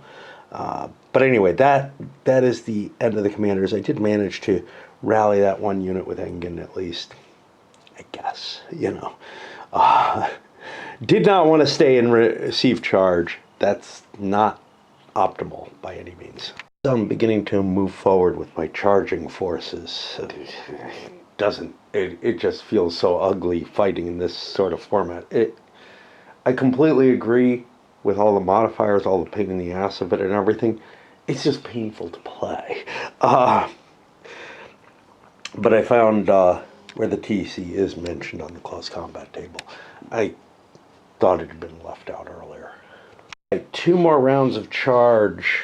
But anyway, that is the end of the commanders. I did manage to rally that one unit with Engen, at least, I guess, you know. Did not want to stay and receive charge. That's not optimal by any means. So I'm beginning to move forward with my charging forces. It just feels so ugly fighting in this sort of format. I completely agree with all the modifiers, all the pain in the ass of it and everything. It's just painful to play. But I found where the TC is mentioned on the close combat table. I thought it had been left out earlier. I had 2 more rounds of charge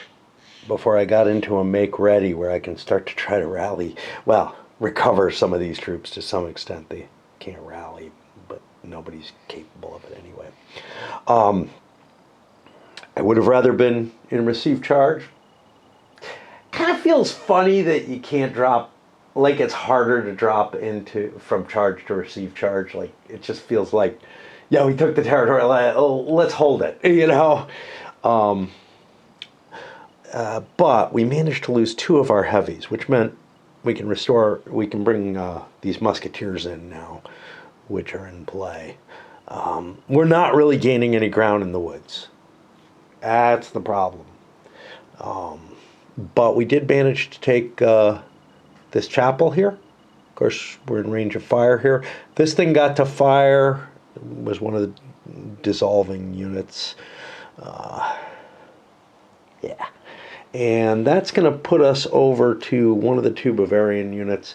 before I got into a make ready where I can start to try to rally, well, recover some of these troops to some extent. They can't rally, but nobody's capable of it anyway. I would have rather been in receive charge. Kind of feels funny that you can't drop, like it's harder to drop from charge to receive charge. Like it just feels like, yeah, we took the territory, let's hold it, you know. But we managed to lose 2 of our heavies, which meant we can bring these musketeers in now, which are in play. We're not really gaining any ground in the woods. That's the problem. But we did manage to take this chapel here. Of course, we're in range of fire here. This thing got to fire. It was one of the dissolving units. Yeah. And that's going to put us over to one of the 2 Bavarian units.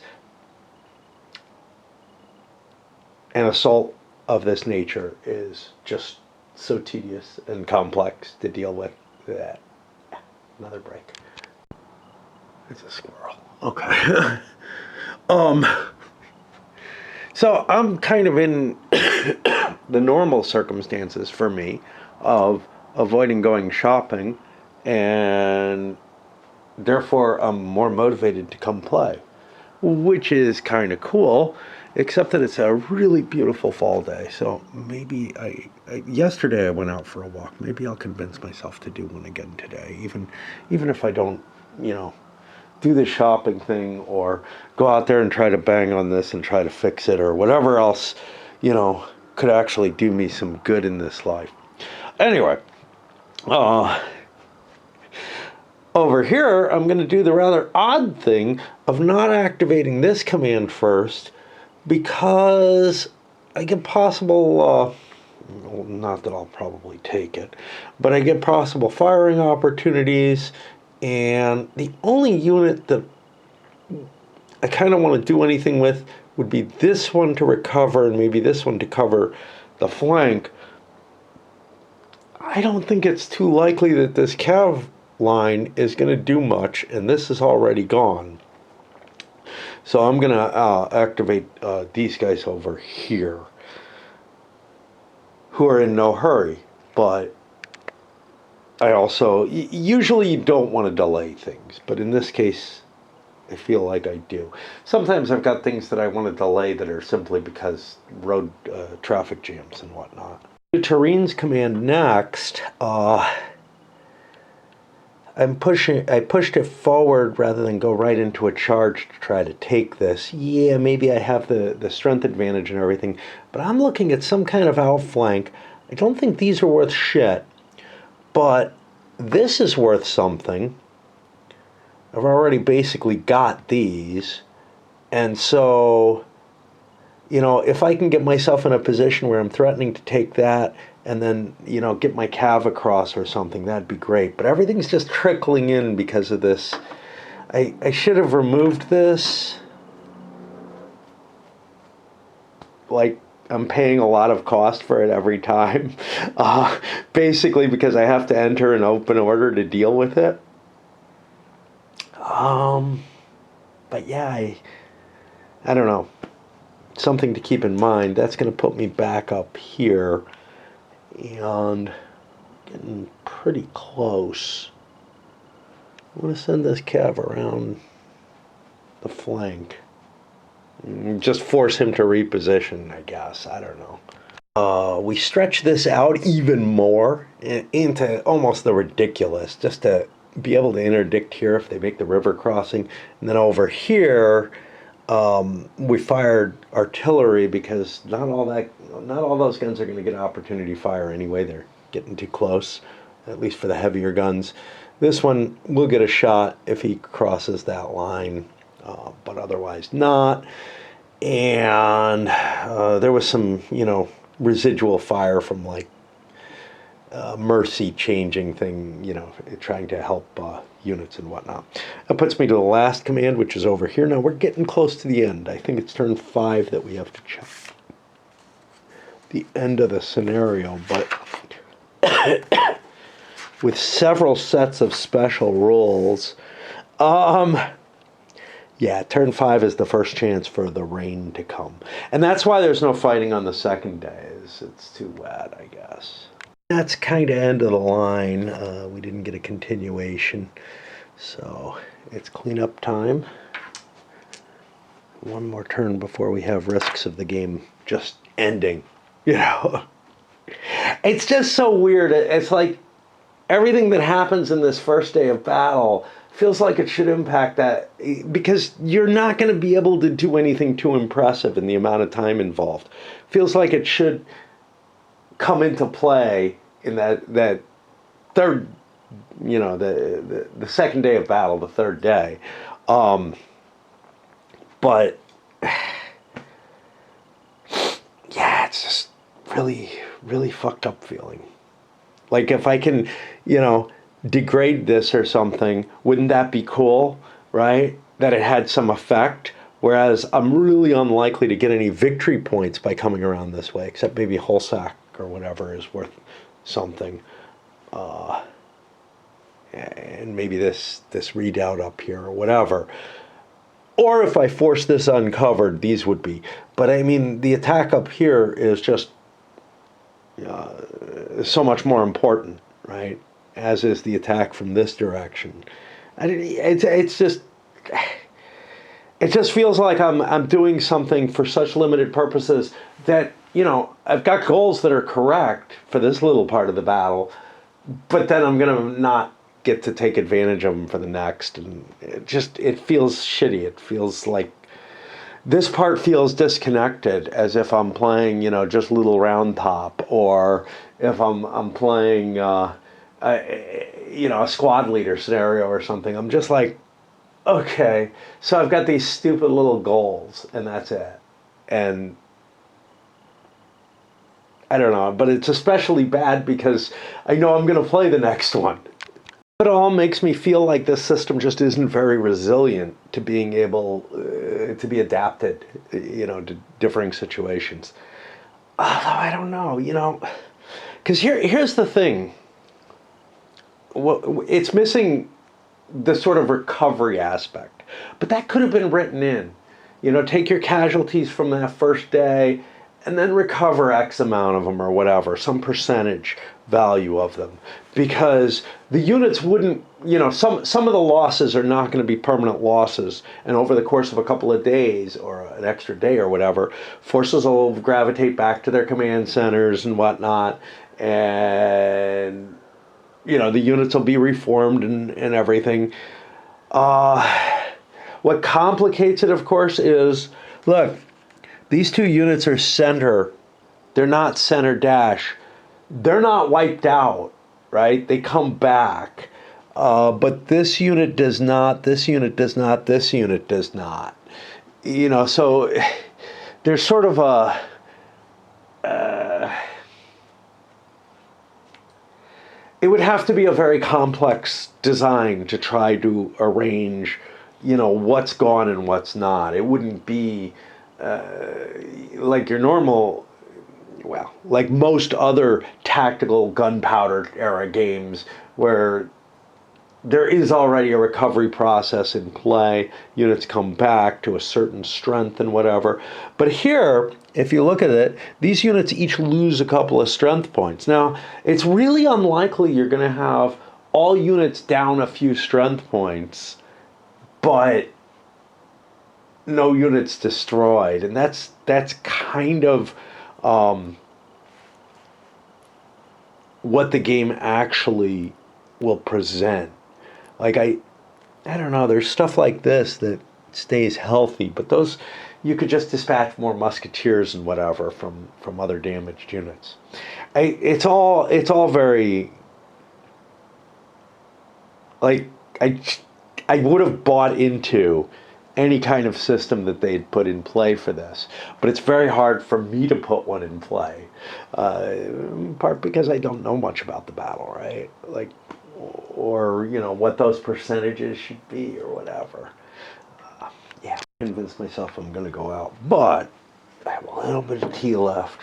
An assault of this nature is just so tedious and complex to deal with that. Another break. It's a squirrel. Okay. um, so I'm kind of in the normal circumstances for me of avoiding going shopping, and therefore I'm more motivated to come play, which is kind of cool, except that it's a really beautiful fall day. So maybe yesterday I went out for a walk. Maybe I'll convince myself to do one again today, even if I don't, you know, do the shopping thing or go out there and try to bang on this and try to fix it or whatever else, you know, could actually do me some good in this life. Anyway, over here, I'm going to do the rather odd thing of not activating this command first because I get possible, well, not that I'll probably take it, but I get possible firing opportunities, and the only unit that I kind of want to do anything with would be this one to recover and maybe this one to cover the flank. I don't think it's too likely that this cav line is going to do much, and this is already gone. So I'm going to activate these guys over here, who are in no hurry. But I also, usually you don't want to delay things, but in this case, I feel like I do. Sometimes I've got things that I want to delay that are simply because road traffic jams and whatnot. The Turin's command next. I pushed it forward rather than go right into a charge to try to take this. Yeah, maybe I have the strength advantage and everything, but I'm looking at some kind of outflank. I don't think these are worth shit, but this is worth something. I've already basically got these, and so, you know, if I can get myself in a position where I'm threatening to take that and then, you know, get my cav across or something, that'd be great. But everything's just trickling in because of this. I should have removed this. Like, I'm paying a lot of cost for it every time. Basically because I have to enter an open order to deal with it. But yeah, I don't know. Something to keep in mind. That's going to put me back up here and getting pretty close. I want to send this cav around the flank and just force him to reposition, I guess. I don't know. We stretch this out even more into almost the ridiculous, just to be able to interdict here if they make the river crossing. And then over here, we fired artillery because not all those guns are going to get opportunity fire anyway. They're getting too close, at least for the heavier guns. This one will get a shot if he crosses that line, but otherwise not. And there was some, you know, residual fire from like Mercy changing thing, you know, trying to help units and whatnot. That puts me to the last command, which is over here. Now we're getting close to the end. I think it's turn 5 that we have to check the end of the scenario, but with several sets of special rules. Yeah, turn 5 is the first chance for the rain to come. And that's why there's no fighting on the second day. It's too wet, I guess. That's kind of end of the line. We didn't get a continuation. So it's cleanup time. One more turn before we have risks of the game just ending. You know? It's just so weird. It's like everything that happens in this first day of battle feels like it should impact that, because you're not going to be able to do anything too impressive in the amount of time involved. Feels like it should come into play in that third, you know, the second day of battle, the third day. But yeah, it's just really fucked up feeling. Like if I can, you know, degrade this or something, wouldn't that be cool, right? That it had some effect. Whereas I'm really unlikely to get any victory points by coming around this way, except maybe Holsack or whatever is worth something. and maybe this redoubt up here or whatever. Or if I force this uncovered, these would be. But I mean, the attack up here is just so much more important, right? As is the attack from this direction. It's just, it just feels like I'm doing something for such limited purposes that, you know, I've got goals that are correct for this little part of the battle, but then I'm going to not get to take advantage of them for the next. And it feels shitty. It feels like this part feels disconnected, as if I'm playing, you know, just Little Round Top, or if I'm playing, you know, a squad leader scenario or something. I'm just like, okay, so I've got these stupid little goals, and that's it. And I don't know, but it's especially bad because I know I'm going to play the next one. It all makes me feel like this system just isn't very resilient to being able to be adapted, you know, to differing situations. Although I don't know, you know, because here's the thing. Well, it's missing the sort of recovery aspect, but that could have been written in. You know, take your casualties from that first day and then recover X amount of them or whatever, some percentage value of them. Because the units wouldn't, you know, some of the losses are not going to be permanent losses. And over the course of a couple of days or an extra day or whatever, forces will gravitate back to their command centers and whatnot. And, you know, the units will be reformed and everything. What complicates it, of course, is, look, these two units are center. They're not center dash. They're not wiped out, right? They come back. But this unit does not, this unit does not, this unit does not. You know, so there's sort of a... it would have to be a very complex design to try to arrange, you know, what's gone and what's not. It wouldn't be like your normal, well, like most other tactical gunpowder era games where there is already a recovery process in play. Units come back to a certain strength and whatever. But here, if you look at it, these units each lose a couple of strength points. Now, it's really unlikely you're going to have all units down a few strength points, but no units destroyed. And that's kind of what the game actually will present. Like, I don't know, there's stuff like this that stays healthy, but those, you could just dispatch more musketeers and whatever from other damaged units. It's all very, like, I would have bought into any kind of system that they'd put in play for this, but it's very hard for me to put one in play, in part because I don't know much about the battle, right? Like, or, you know, what those percentages should be or whatever. Yeah, I convinced myself I'm going to go out, but I have a little bit of tea left.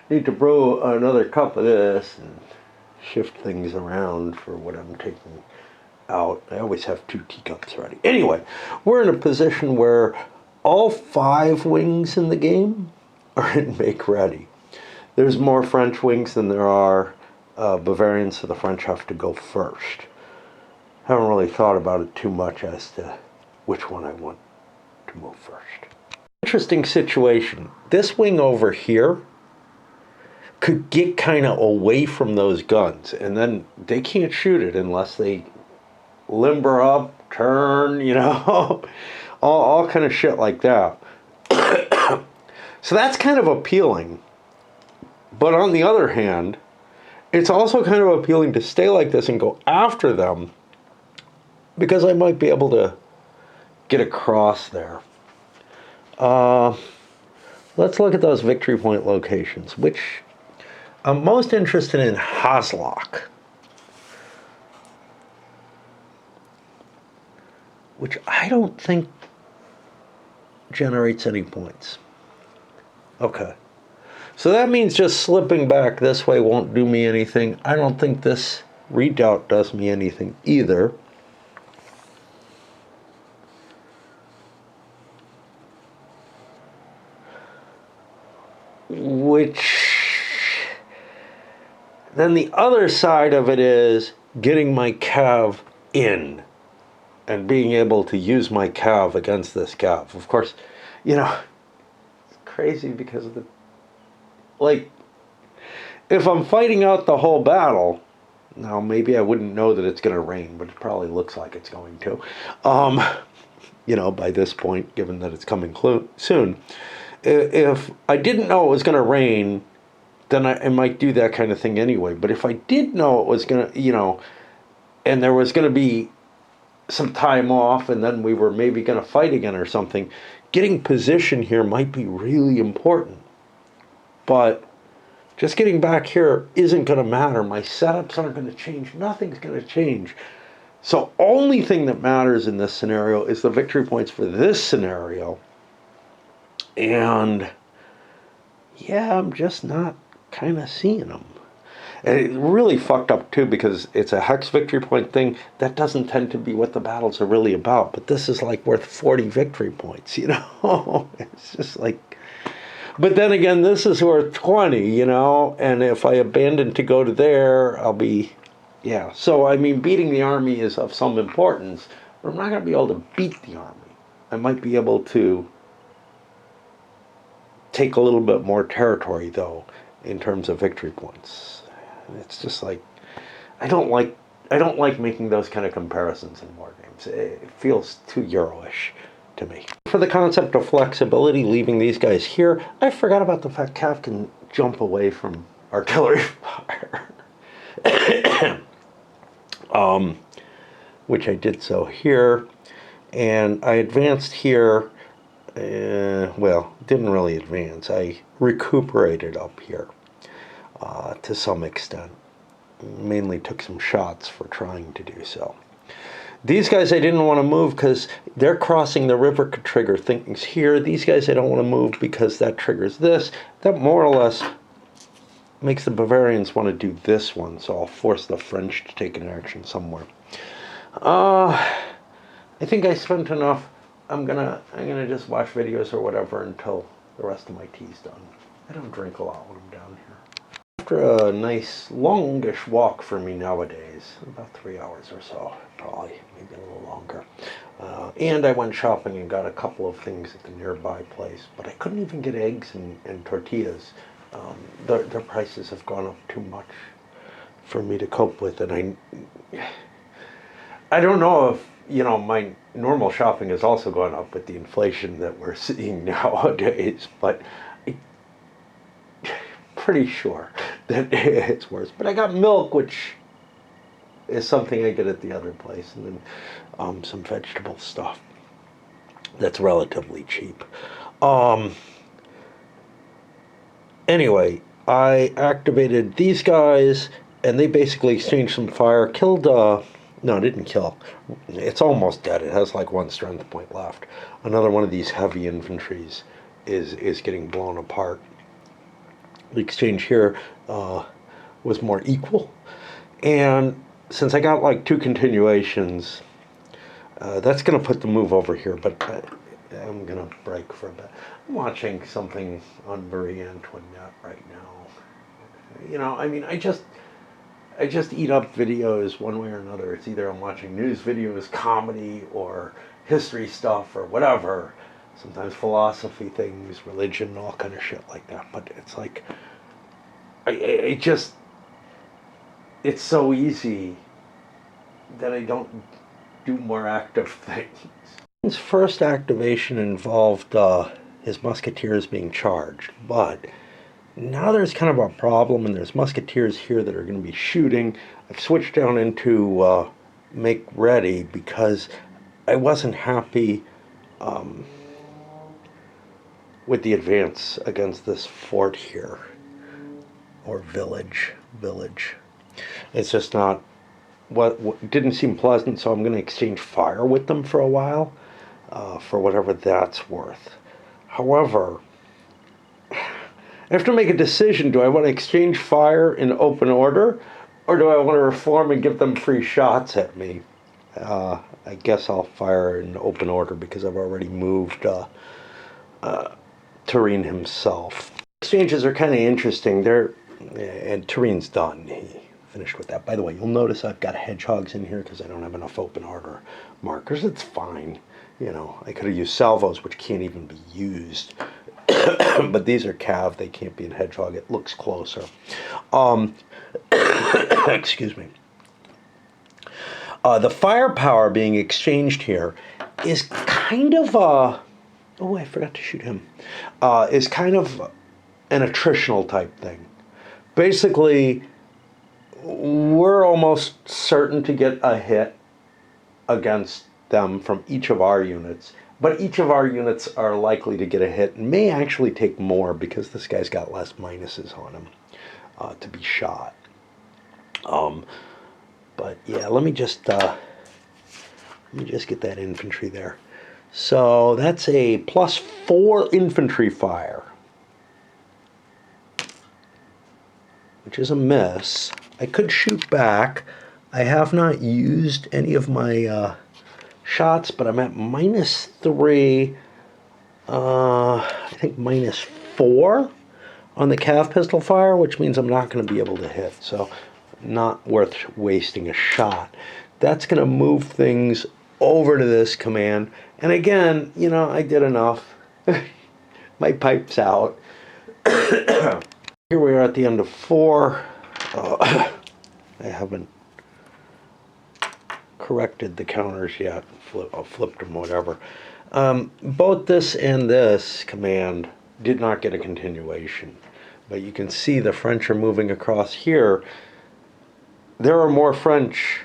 Need to brew another cup of this and shift things around for what I'm taking out. I always have 2 teacups ready. Anyway, we're in a position where all 5 wings in the game are in make ready. There's more French wings than there are Bavarians, so the French have to go first. Haven't really thought about it too much as to which one I want to move first. Interesting situation. This wing over here could get kind of away from those guns, and then they can't shoot it unless they limber up, turn, you know, all kind of shit like that. So that's kind of appealing. But on the other hand, it's also kind of appealing to stay like this and go after them, because I might be able to get across there. Let's look at those victory point locations, which I'm most interested in Haslock, which I don't think generates any points. Okay. So that means just slipping back this way won't do me anything. I don't think this redoubt does me anything either. Which, then the other side of it is getting my cav in and being able to use my cav against this cav. Of course, you know, it's crazy because of the, like, if I'm fighting out the whole battle, now maybe I wouldn't know that it's going to rain, but it probably looks like it's going to. You know, by this point, given that it's coming soon. If I didn't know it was going to rain, then I might do that kind of thing anyway. But if I did know it was going to, you know, and there was going to be some time off and then we were maybe going to fight again or something, getting position here might be really important. But just getting back here isn't going to matter. My setups aren't going to change. Nothing's going to change. So only thing that matters in this scenario is the victory points for this scenario. And yeah, I'm just not kind of seeing them. And it really fucked up too because it's a hex victory point thing. That doesn't tend to be what the battles are really about. But this is like worth 40 victory points, you know? It's just like... But then again, this is worth 20, you know? And if I abandon to go to there, I'll be... Yeah. So, I mean, beating the army is of some importance. But I'm not going to be able to beat the army. I might be able to take a little bit more territory, though, in terms of victory points. It's just like, I don't like making those kind of comparisons in war games. It feels too Euro-ish to me. For the concept of flexibility, leaving these guys here, I forgot about the fact Cav can jump away from artillery fire. Which I did so here, and I advanced here. Well, didn't really advance. I recuperated up here to some extent. Mainly took some shots for trying to do so. These guys I didn't want to move because they're crossing the river could trigger things here. These guys I don't want to move because that triggers this. That more or less makes the Bavarians want to do this one, so I'll force the French to take an action somewhere. I think I spent enough. I'm gonna just watch videos or whatever until the rest of my tea's done. I don't drink a lot when I'm down here. After a nice longish walk for me nowadays, about 3 hours or so, probably, maybe a little longer. And I went shopping and got a couple of things at the nearby place, but I couldn't even get eggs and tortillas. Their prices have gone up too much for me to cope with, and I don't know if, you know, my normal shopping has also gone up with the inflation that we're seeing nowadays, but I'm pretty sure that it's worse. But I got milk, which is something I get at the other place, and then some vegetable stuff that's relatively cheap. Anyway, I activated these guys, and they basically exchanged some fire, killed... No, it didn't kill. It's almost dead. It has like 1 strength point left. Another one of these heavy infantries is getting blown apart. The exchange here was more equal. And since I got like 2 continuations, that's going to put the move over here, but I'm going to break for a bit. I'm watching something on Marie Antoinette right now. You know, I mean, I just eat up videos one way or another. It's either I'm watching news videos, comedy, or history stuff, or whatever. Sometimes philosophy things, religion, all kind of shit like that. But it's like, it's so easy that I don't do more active things. His first activation involved his musketeers being charged, but now there's kind of a problem, and there's musketeers here that are going to be shooting. I've switched down into make ready because I wasn't happy with the advance against this fort here, or village. It's just not what didn't seem pleasant, so I'm going to exchange fire with them for a while, for whatever that's worth. However, I have to make a decision. Do I want to exchange fire in open order, Or do I want to reform and give them free shots at me? I guess I'll fire in open order because I've already moved Tureen himself. Exchanges are kind of interesting. And Tureen's done. He finished with that. By the way, you'll notice I've got hedgehogs in here because I don't have enough open order markers. It's fine. You know, I could have used salvos, which can't even be used. But these are cav. They can't be in hedgehog. It looks closer. Excuse me. The firepower being exchanged here is kind of a... Oh, I forgot to shoot him. Is kind of an attritional type thing. Basically, we're almost certain to get a hit against them from each of our units, but each of our units are likely to get a hit and may actually take more because this guy's got less minuses on him to be shot. But yeah, let me just get that infantry there. So that's a +4 infantry fire, which is a miss. I could shoot back. I have not used any of my shots, but I'm at -3, I think -4 on the cav pistol fire, which means I'm not going to be able to hit. So not worth wasting a shot. That's going to move things over to this command. And again, you know, I did enough. My pipe's out. Here we are at the end of 4. I haven't corrected the counters yet. Flipped them, whatever. Both this and this command did not get a continuation. But you can see the French are moving across here. There are more French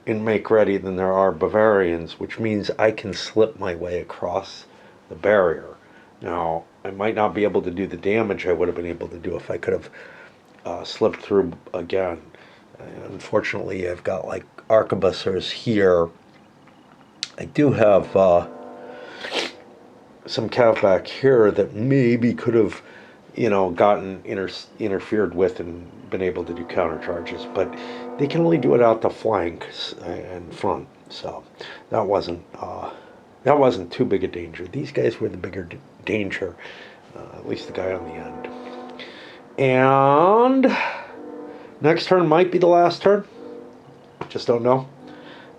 in Make Ready than there are Bavarians, which means I can slip my way across the barrier. Now, I might not be able to do the damage I would have been able to do if I could have slipped through again. Unfortunately, I've got like arquebusiers here. I do have some cav back here that maybe could have, you know, gotten interfered with and been able to do countercharges, but they can only do it out the flanks and front, so that wasn't too big a danger. These guys were the bigger danger, at least the guy on the end. And next turn might be the last turn. Just don't know.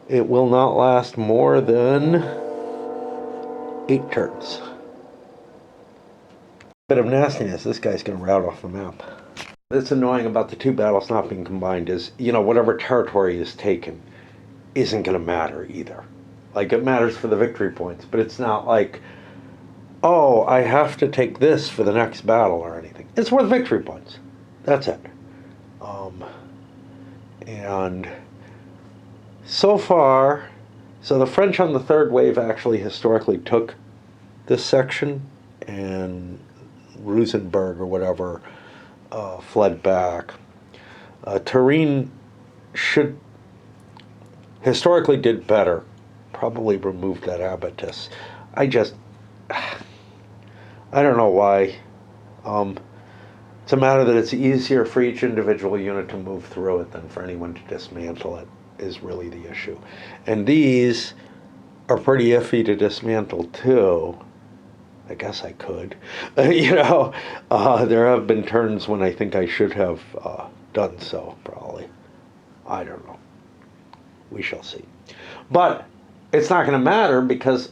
It will not last more than 8 turns. Bit of nastiness. This guy's going to route off the map. That's annoying about the 2 battles not being combined is, you know, whatever territory is taken isn't going to matter either. Like, it matters for the victory points, but it's not like, oh, I have to take this for the next battle or anything. It's worth victory points. That's it. And so far, so the French on the 3rd wave actually historically took this section, and Rosenberg or whatever fled back. Tureen historically did better. Probably removed that abatis. I don't know why. It's a matter that it's easier for each individual unit to move through it than for anyone to dismantle it is really the issue. And these are pretty iffy to dismantle too. I guess I could. You know, there have been turns when I think I should have done so, probably. I don't know. We shall see. But it's not going to matter because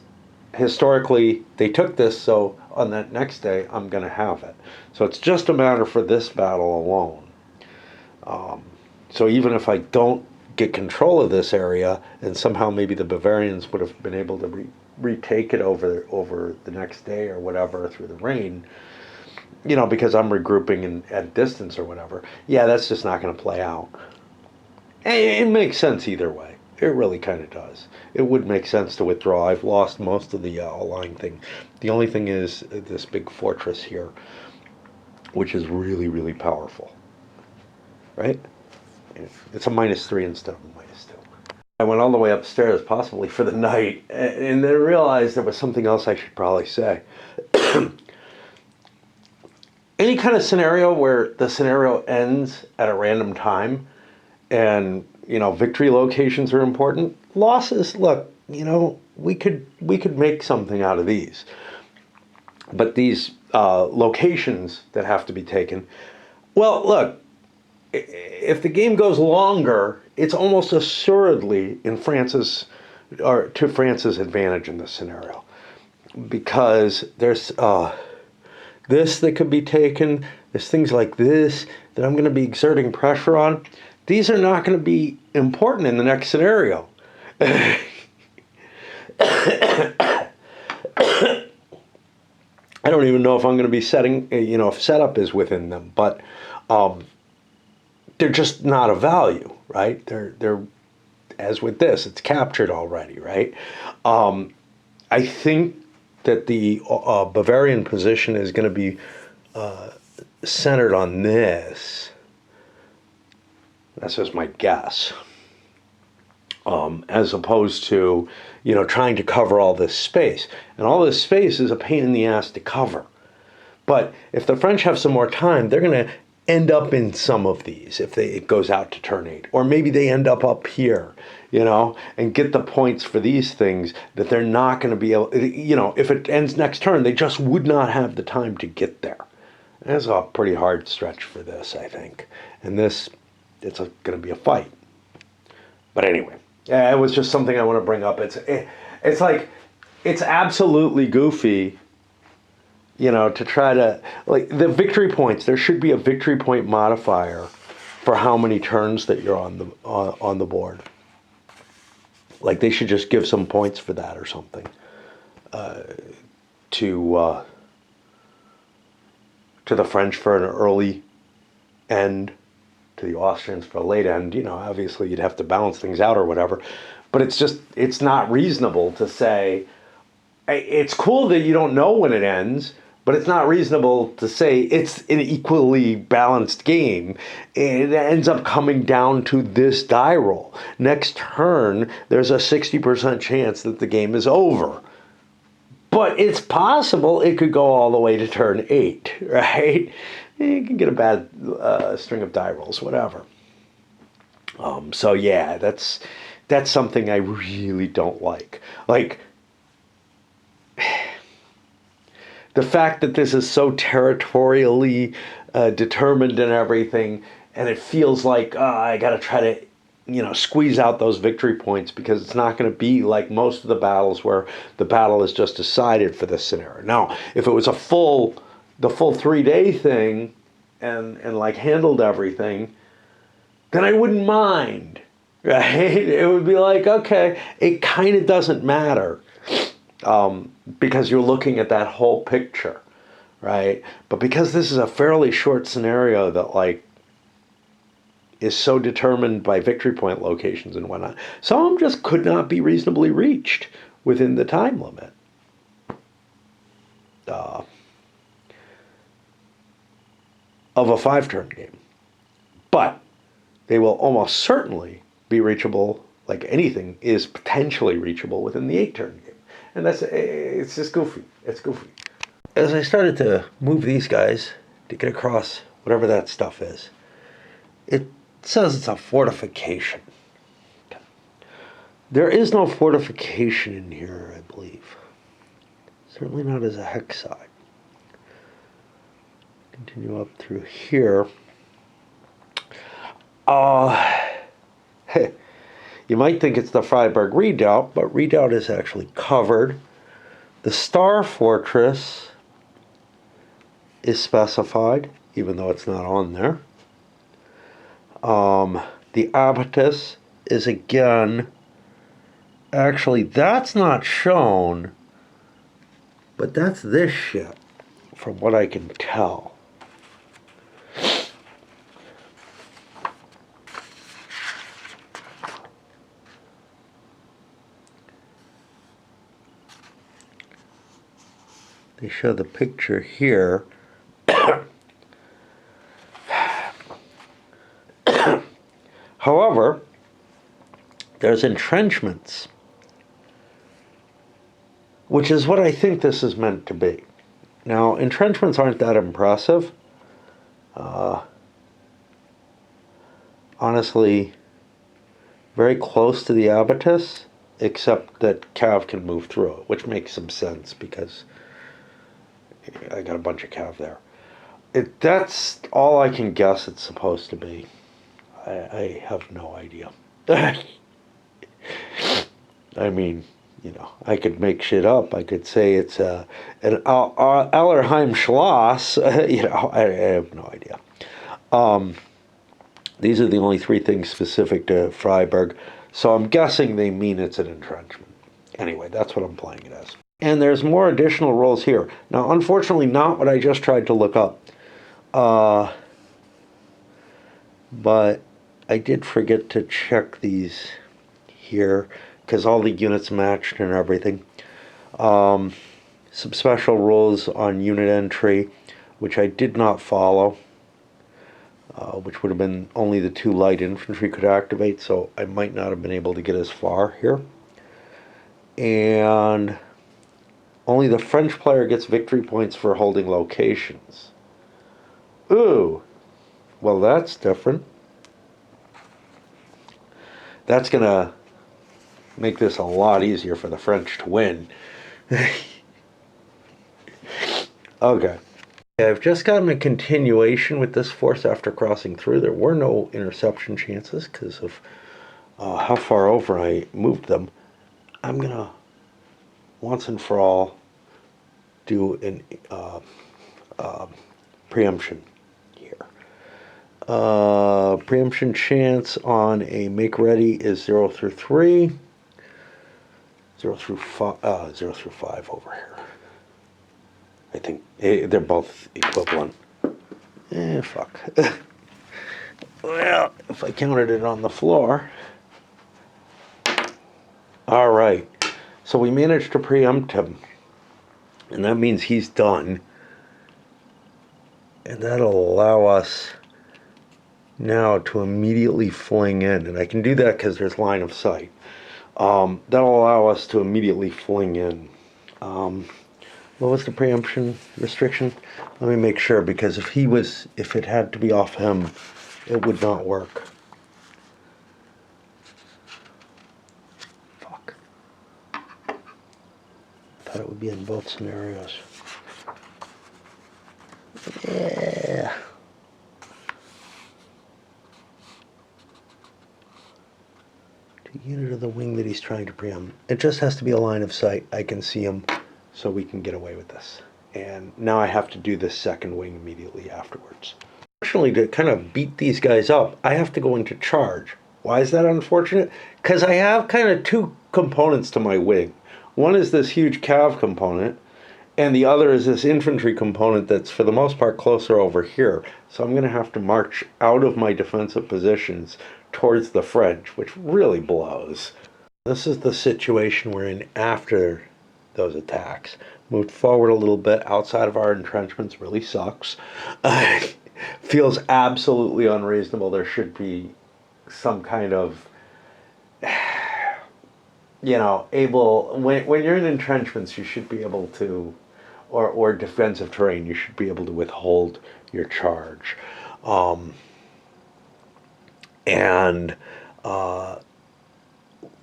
historically they took this, so on that next day I'm going to have it. So it's just a matter for this battle alone. So even if I don't get control of this area, and somehow maybe the Bavarians would have been able to retake it over the next day or whatever through the rain, you know, because I'm regrouping at distance or whatever, yeah, that's just not going to play out. It makes sense either way. It really kind of does. It would make sense to withdraw. I've lost most of the align thing. The only thing is this big fortress here, which is really, really powerful. Right? It's a -3 instead of a -2. I went all the way upstairs, possibly for the night, and then realized there was something else I should probably say. Any kind of scenario where the scenario ends at a random time and victory locations are important. Losses, look, we could make something out of these, but these locations that have to be taken. Well, look, if the game goes longer, it's almost assuredly in France's or to France's advantage in this scenario, because there's this that could be taken. There's things like this that I'm going to be exerting pressure on. These are not going to be important in the next scenario. I don't even know if I'm going to be setting, if setup is within them, but they're just not of value, right? They're as with this, it's captured already, right? I think that the Bavarian position is going to be centered on this. That's just my guess. As opposed to, trying to cover all this space. And all this space is a pain in the ass to cover. But if the French have some more time, they're going to end up in some of these if it goes out to turn 8. Or maybe they end up here, and get the points for these things that they're not going to be able, if it ends next turn, they just would not have the time to get there. That's a pretty hard stretch for this, I think. And this, it's going to be a fight. But anyway, it was just something I want to bring up. It's like, it's absolutely goofy, to try to, like, the victory points. There should be a victory point modifier for how many turns that you're on the board. Like, they should just give some points for that or something. To the French for an early end, to the Austrians for a late end. Obviously you'd have to balance things out or whatever, but it's not reasonable to say, it's cool that you don't know when it ends, but it's not reasonable to say it's an equally balanced game. It ends up coming down to this die roll. Next turn, there's a 60% chance that the game is over. But it's possible it could go all the way to turn 8, right? You can get a bad string of die rolls, whatever. So yeah, that's something I really don't like. Like, the fact that this is so territorially determined and everything, and it feels like I got to try to, squeeze out those victory points, because it's not going to be like most of the battles where the battle is just decided for this scenario. Now, if it was the full 3-day thing and like handled everything, then I wouldn't mind, right? It would be like, okay, it kind of doesn't matter. Because you're looking at that whole picture, right? But because this is a fairly short scenario that, like, is so determined by victory point locations and whatnot, some of them just could not be reasonably reached within the time limit. Of a 5-turn game. But they will almost certainly be reachable, like anything is potentially reachable within the 8-turn game. And it's just goofy. It's goofy. As I started to move these guys to get across whatever that stuff is, it says it's a fortification. There is no fortification in here, I believe. Certainly not as a hex side. Continue up through here. You might think it's the Freiburg Redoubt, but Redoubt is actually covered. The Star Fortress is specified, even though it's not on there. The Abatis is again, actually that's not shown, but that's this ship, from what I can tell. They show the picture here. However, there's entrenchments, which is what I think this is meant to be. Now, entrenchments aren't that impressive. Honestly, very close to the abatis, except that cav can move through it, which makes some sense because I got a bunch of cav there. That's all I can guess it's supposed to be. I have no idea. I mean, I could make shit up. I could say it's an Allerheim Schloss. I have no idea. These are the only three things specific to Freiburg, so I'm guessing they mean it's an entrenchment. Anyway, that's what I'm playing it as. And there's more additional rolls here. Now, unfortunately, not what I just tried to look up. But I did forget to check these here because all the units matched and everything. Some special rules on unit entry, which I did not follow, which would have been only the 2 light infantry could activate, so I might not have been able to get as far here. And only the French player gets victory points for holding locations. Ooh, well, that's different. That's going to make this a lot easier for the French to win. Okay. I've just gotten a continuation with this force after crossing through. There were no interception chances because of how far over I moved them. I'm going to, once and for all, do an preemption here. Preemption chance on a make ready is 0 through 3. 0 through 5, 0 through 5 over here. I think they're both equivalent. Fuck. Well, if I counted it on the floor. All right. So we managed to preempt him. And that means he's done. And that'll allow us now to immediately fling in. And I can do that because there's line of sight. That'll allow us to immediately fling in. What was the preemption restriction? Let me make sure, because if it had to be off him, it would not work. Fuck. I thought it would be in both scenarios. Yeah. To unit of the wing that he's trying to preempt. It just has to be a line of sight. I can see him. So we can get away with this. And now I have to do this second wing immediately afterwards. Unfortunately, to kind of beat these guys up, I have to go into charge. Why is that unfortunate? Because I have kind of 2 components to my wing. One is this huge cav component, and the other is this infantry component that's for the most part closer over here. So I'm going to have to march out of my defensive positions towards the French, which really blows. This is the situation we're in after those attacks. Moved forward a little bit outside of our entrenchments. Really sucks. Feels absolutely unreasonable. There should be some kind of, when you're in entrenchments, you should be able to, or defensive terrain, you should be able to withhold your charge.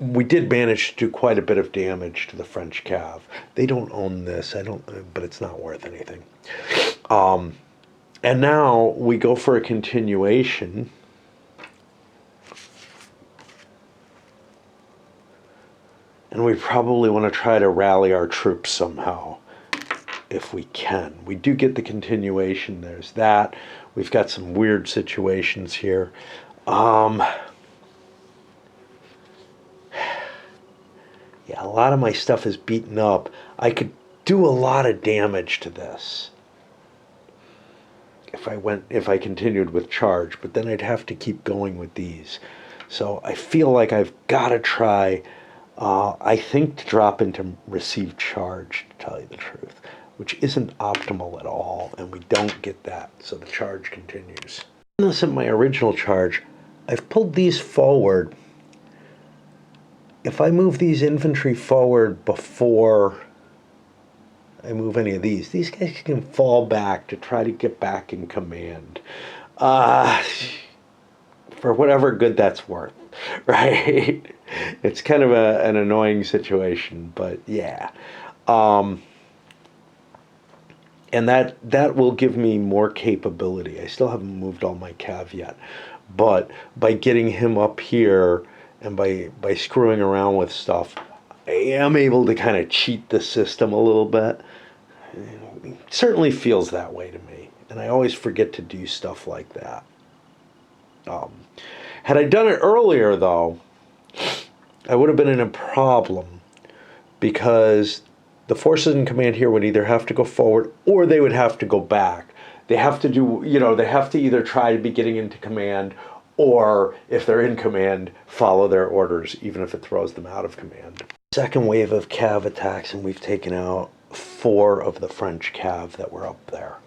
We did manage to do quite a bit of damage to the French cav. They don't own this, but it's not worth anything. And now we go for a continuation. And we probably want to try to rally our troops somehow, if we can. We do get the continuation. There's that. We've got some weird situations here. Yeah, a lot of my stuff is beaten up. I could do a lot of damage to this if I continued with charge, but then I'd have to keep going with these. So I feel like I've got to try, I think, to drop into receive charge, to tell you the truth, which isn't optimal at all, and we don't get that, so the charge continues. This in my original charge, I've pulled these forward. If I move these infantry forward before I move any of these guys can fall back to try to get back in command. for whatever good that's worth, right? It's kind of an annoying situation, but yeah. And that will give me more capability. I still haven't moved all my cav yet, but by getting him up here and by screwing around with stuff, I am able to kind of cheat the system a little bit. It certainly feels that way to me, and I always forget to do stuff like that. Had I done it earlier, though, I would have been in a problem, because the forces in command here would either have to go forward or they would have to go back. They have to do, they have to either try to be getting into command, or if they're in command, follow their orders, even if it throws them out of command. Second wave of cav attacks, and we've taken out 4 of the French cav that were up there.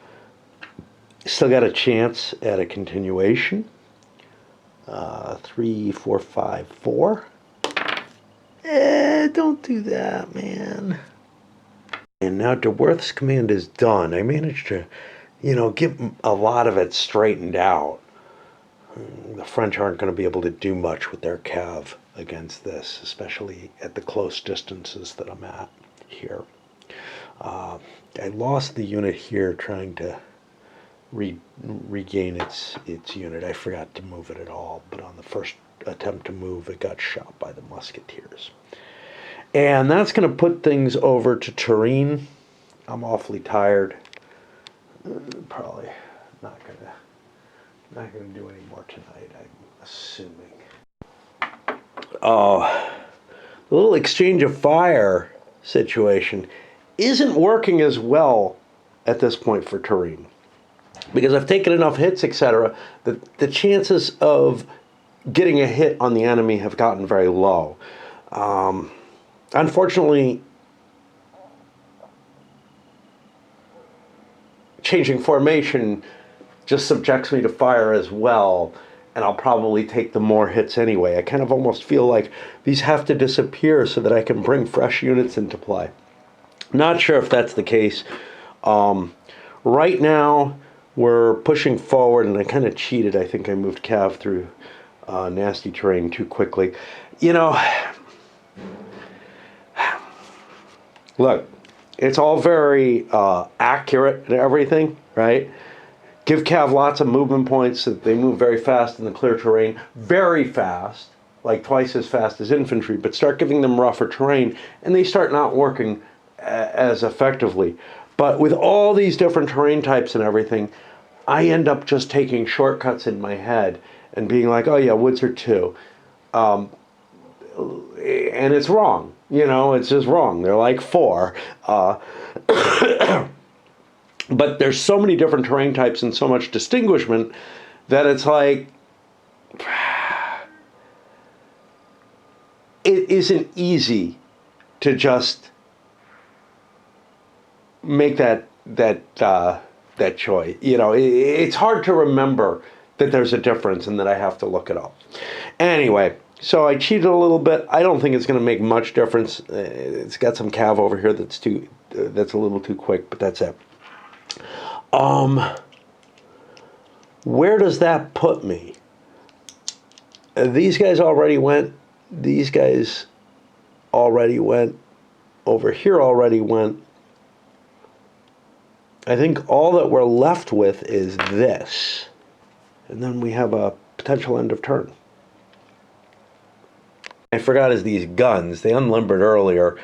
Still got a chance at a continuation. 3, 4, 5, 4. Don't do that, man. And now DeWorth's command is done. I managed to, get a lot of it straightened out. The French aren't going to be able to do much with their cav against this, especially at the close distances that I'm at here. I lost the unit here trying to regain its unit. I forgot to move it at all, but on the first attempt to move, it got shot by the musketeers. And that's going to put things over to Turin. I'm awfully tired. Probably not gonna do any more tonight, I'm assuming. The little exchange of fire situation isn't working as well at this point for Turin, because I've taken enough hits, etc., that the chances of getting a hit on the enemy have gotten very low. Unfortunately, changing formation just subjects me to fire as well, and I'll probably take the more hits anyway. I kind of almost feel like these have to disappear so that I can bring fresh units into play. Not sure if that's the case. Right now, we're pushing forward, and I kind of cheated. I think I moved cav through nasty terrain too quickly. Look, it's all very accurate and everything, right? Give cav lots of movement points so that they move very fast in the clear terrain, very fast, like twice as fast as infantry, but start giving them rougher terrain, and they start not working as effectively. But with all these different terrain types and everything, I end up just taking shortcuts in my head and being like, oh yeah, woods are 2. And it's wrong. It's just wrong. They're like 4. But there's so many different terrain types and so much distinguishment that it's like, it isn't easy to just make that choice. It's hard to remember that there's a difference and that I have to look it up. Anyway, so I cheated a little bit. I don't think it's going to make much difference. It's got some cav over here that's a little too quick, but that's it. Where does that put me? These guys already went. These guys already went. Over here already went. I think all that we're left with is this. And then we have a potential end of turn. I forgot is these guns. They unlimbered earlier.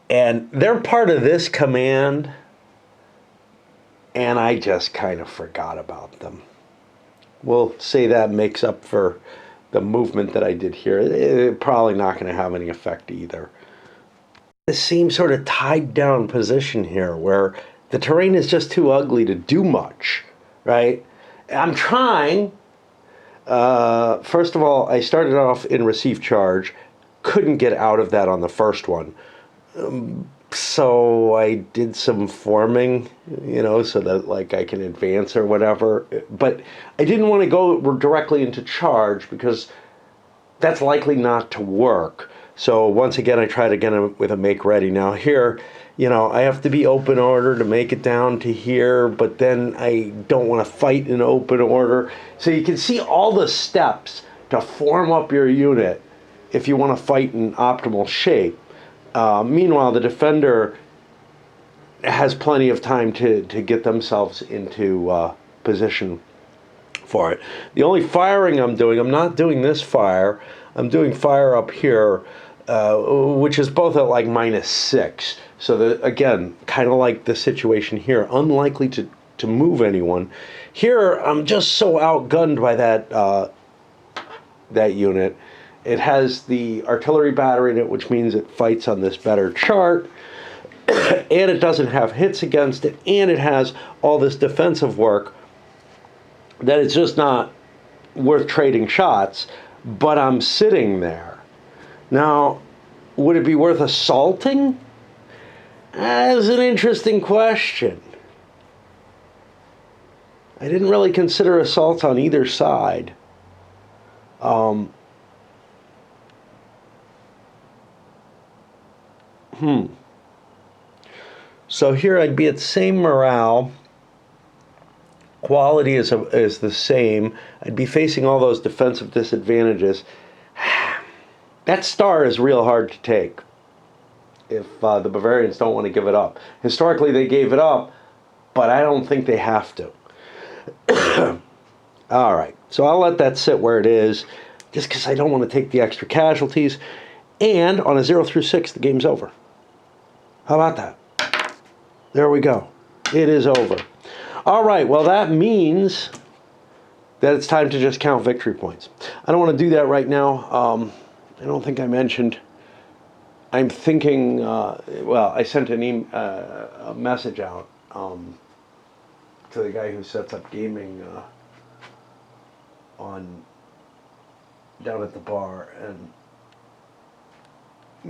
And they're part of this command. And I just kind of forgot about them. We'll say that makes up for the movement that I did here. It's probably not going to have any effect either. The same sort of tied down position here where the terrain is just too ugly to do much, right? I'm trying. First of all, I started off in receive charge. Couldn't get out of that on the first one. So I did some forming, so that like I can advance or whatever. But I didn't want to go directly into charge because that's likely not to work. So once again, I tried again with a make ready. Now here, you know, I have to be open order to make it down to here, but then I don't want to fight in open order. So you can see all the steps to form up your unit if you want to fight in optimal shape. Meanwhile, the defender has plenty of time to get themselves into position for it. The only firing I'm doing, I'm not doing this fire, I'm doing fire up here, which is both at like -6. So that, again, kind of like the situation here, unlikely to move anyone. Here, I'm just so outgunned by that unit. It has the artillery battery in it, which means it fights on this better chart. And it doesn't have hits against it, and it has all this defensive work that it's just not worth trading shots, but I'm sitting there. Now, would it be worth assaulting? That's an interesting question. I didn't really consider assaults on either side. So here I'd be at same morale. Quality is the same. I'd be facing all those defensive disadvantages. That star is real hard to take if the Bavarians don't want to give it up. Historically, they gave it up, but I don't think they have to. All right, so I'll let that sit where it is, just because I don't want to take the extra casualties. And on a 0 through 6, the game's over. How about that? There we go. It is over. All right, well, that means that it's time to just count victory points. I don't want to do that right now. I don't think I mentioned. I'm thinking, well, I sent a message out to the guy who sets up gaming down at the bar, and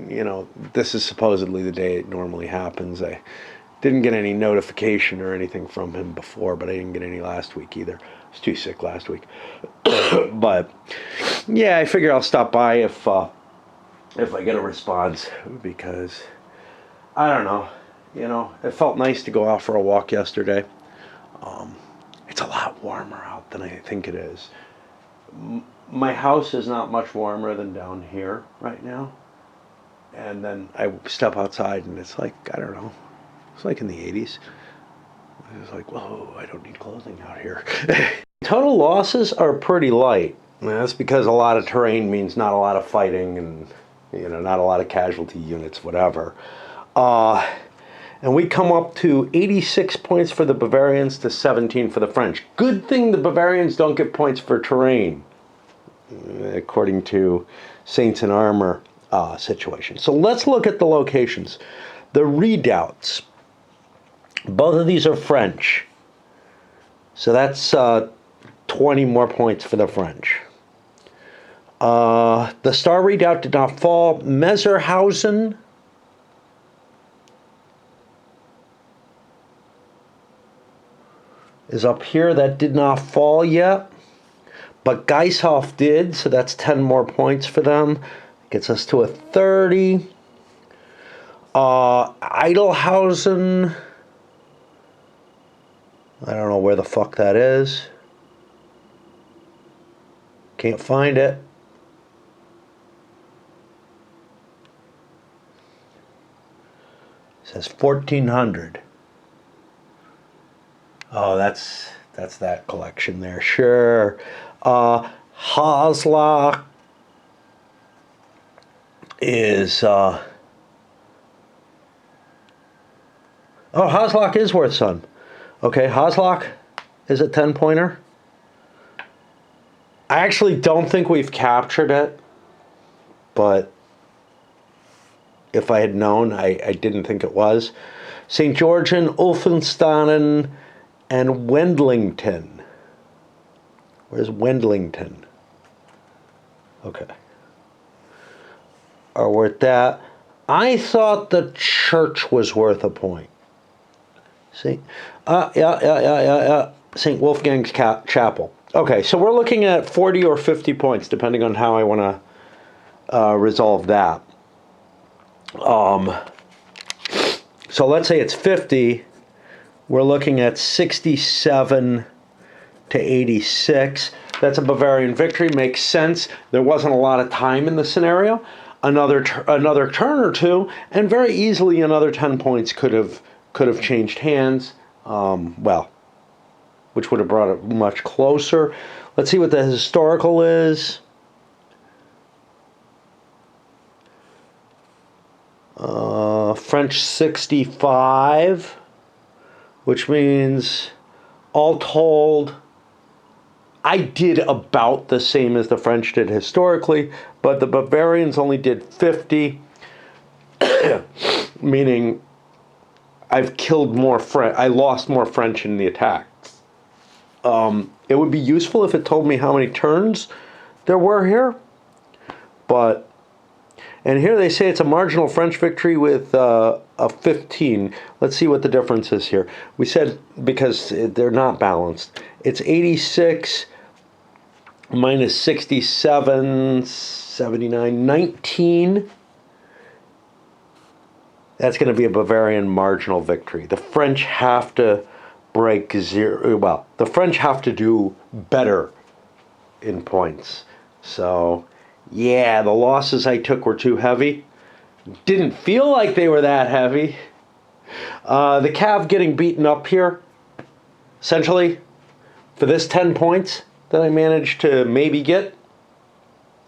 you know, this is supposedly the day it normally happens. I didn't get any notification or anything from him before, but I didn't get any last week either. I was too sick last week. But yeah, I figure I'll stop by if I get a response, because I don't know, you know, it felt nice to go out for a walk yesterday. It's a lot warmer out than I think it is. My house is not much warmer than down here right now. And then I step outside and it's like, I don't know, it's like in the 80s. It's like, whoa, I don't need clothing out here. Total losses are pretty light. And that's because a lot of terrain means not a lot of fighting and, you know, not a lot of casualty units, whatever. And we come up to 86 points for the Bavarians to 17 for the French. Good thing the Bavarians don't get points for terrain, according to Saints in Armor situation. So let's look at the locations. The redoubts. Both of these are French. So that's 20 more points for the French. The Star Redoubt did not fall. Meserhausen is up here. That did not fall yet. But Geishoff did, so that's 10 more points for them. Gets us to a 30. Eidelhausen. I don't know where the fuck that is. Can't find it. It says 1400. Oh, that's that collection there. Sure. Haslach is Haslach is worth some. Okay, Haslach is a 10-pointer. I actually don't think we've captured it, but if I had known, I didn't think it was. St. Georgian, Ulfenstaden, and Wendlington. Where's Wendlington? Okay. Are worth that. I thought the church was worth a point. See? Yeah. St. Wolfgang's Chapel. Okay, so we're looking at 40 or 50 points, depending on how I want to resolve that. So let's say it's 50. We're looking at 67 to 86. That's a Bavarian victory. Makes sense. There wasn't a lot of time in the scenario. Another turn or two, and very easily another 10 points could have changed hands. Well, which would have brought it much closer. Let's see what the historical is. French 65, which means all told, I did about the same as the French did historically, but the Bavarians only did 50, meaning I've killed more French. I lost more French in the attack. It would be useful if it told me how many turns there were here, but, and here they say it's a marginal French victory with a 15. Let's see what the difference is here. We said, because they're not balanced, it's 86 minus 67, 79, 19. That's going to be a Bavarian marginal victory. The French have to break zero. Well, the French have to do better in points. So, yeah, the losses I took were too heavy. Didn't feel like they were that heavy. The Cav getting beaten up here, essentially, for this 10 points that I managed to maybe get.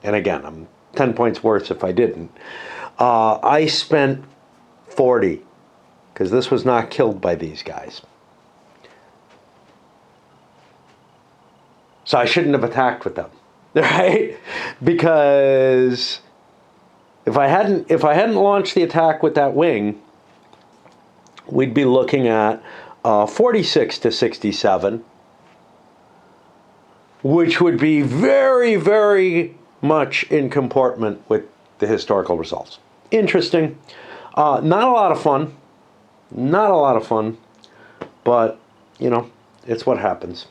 And again, I'm 10 points worse if I didn't. I spent 40, because this was not killed by these guys. So I shouldn't have attacked with them, right? Because if I hadn't launched the attack with that wing, we'd be looking at 46 to 67, which would be very, very much in comportment with the historical results. Interesting. Not a lot of fun. Not a lot of fun. But, you know, it's what happens.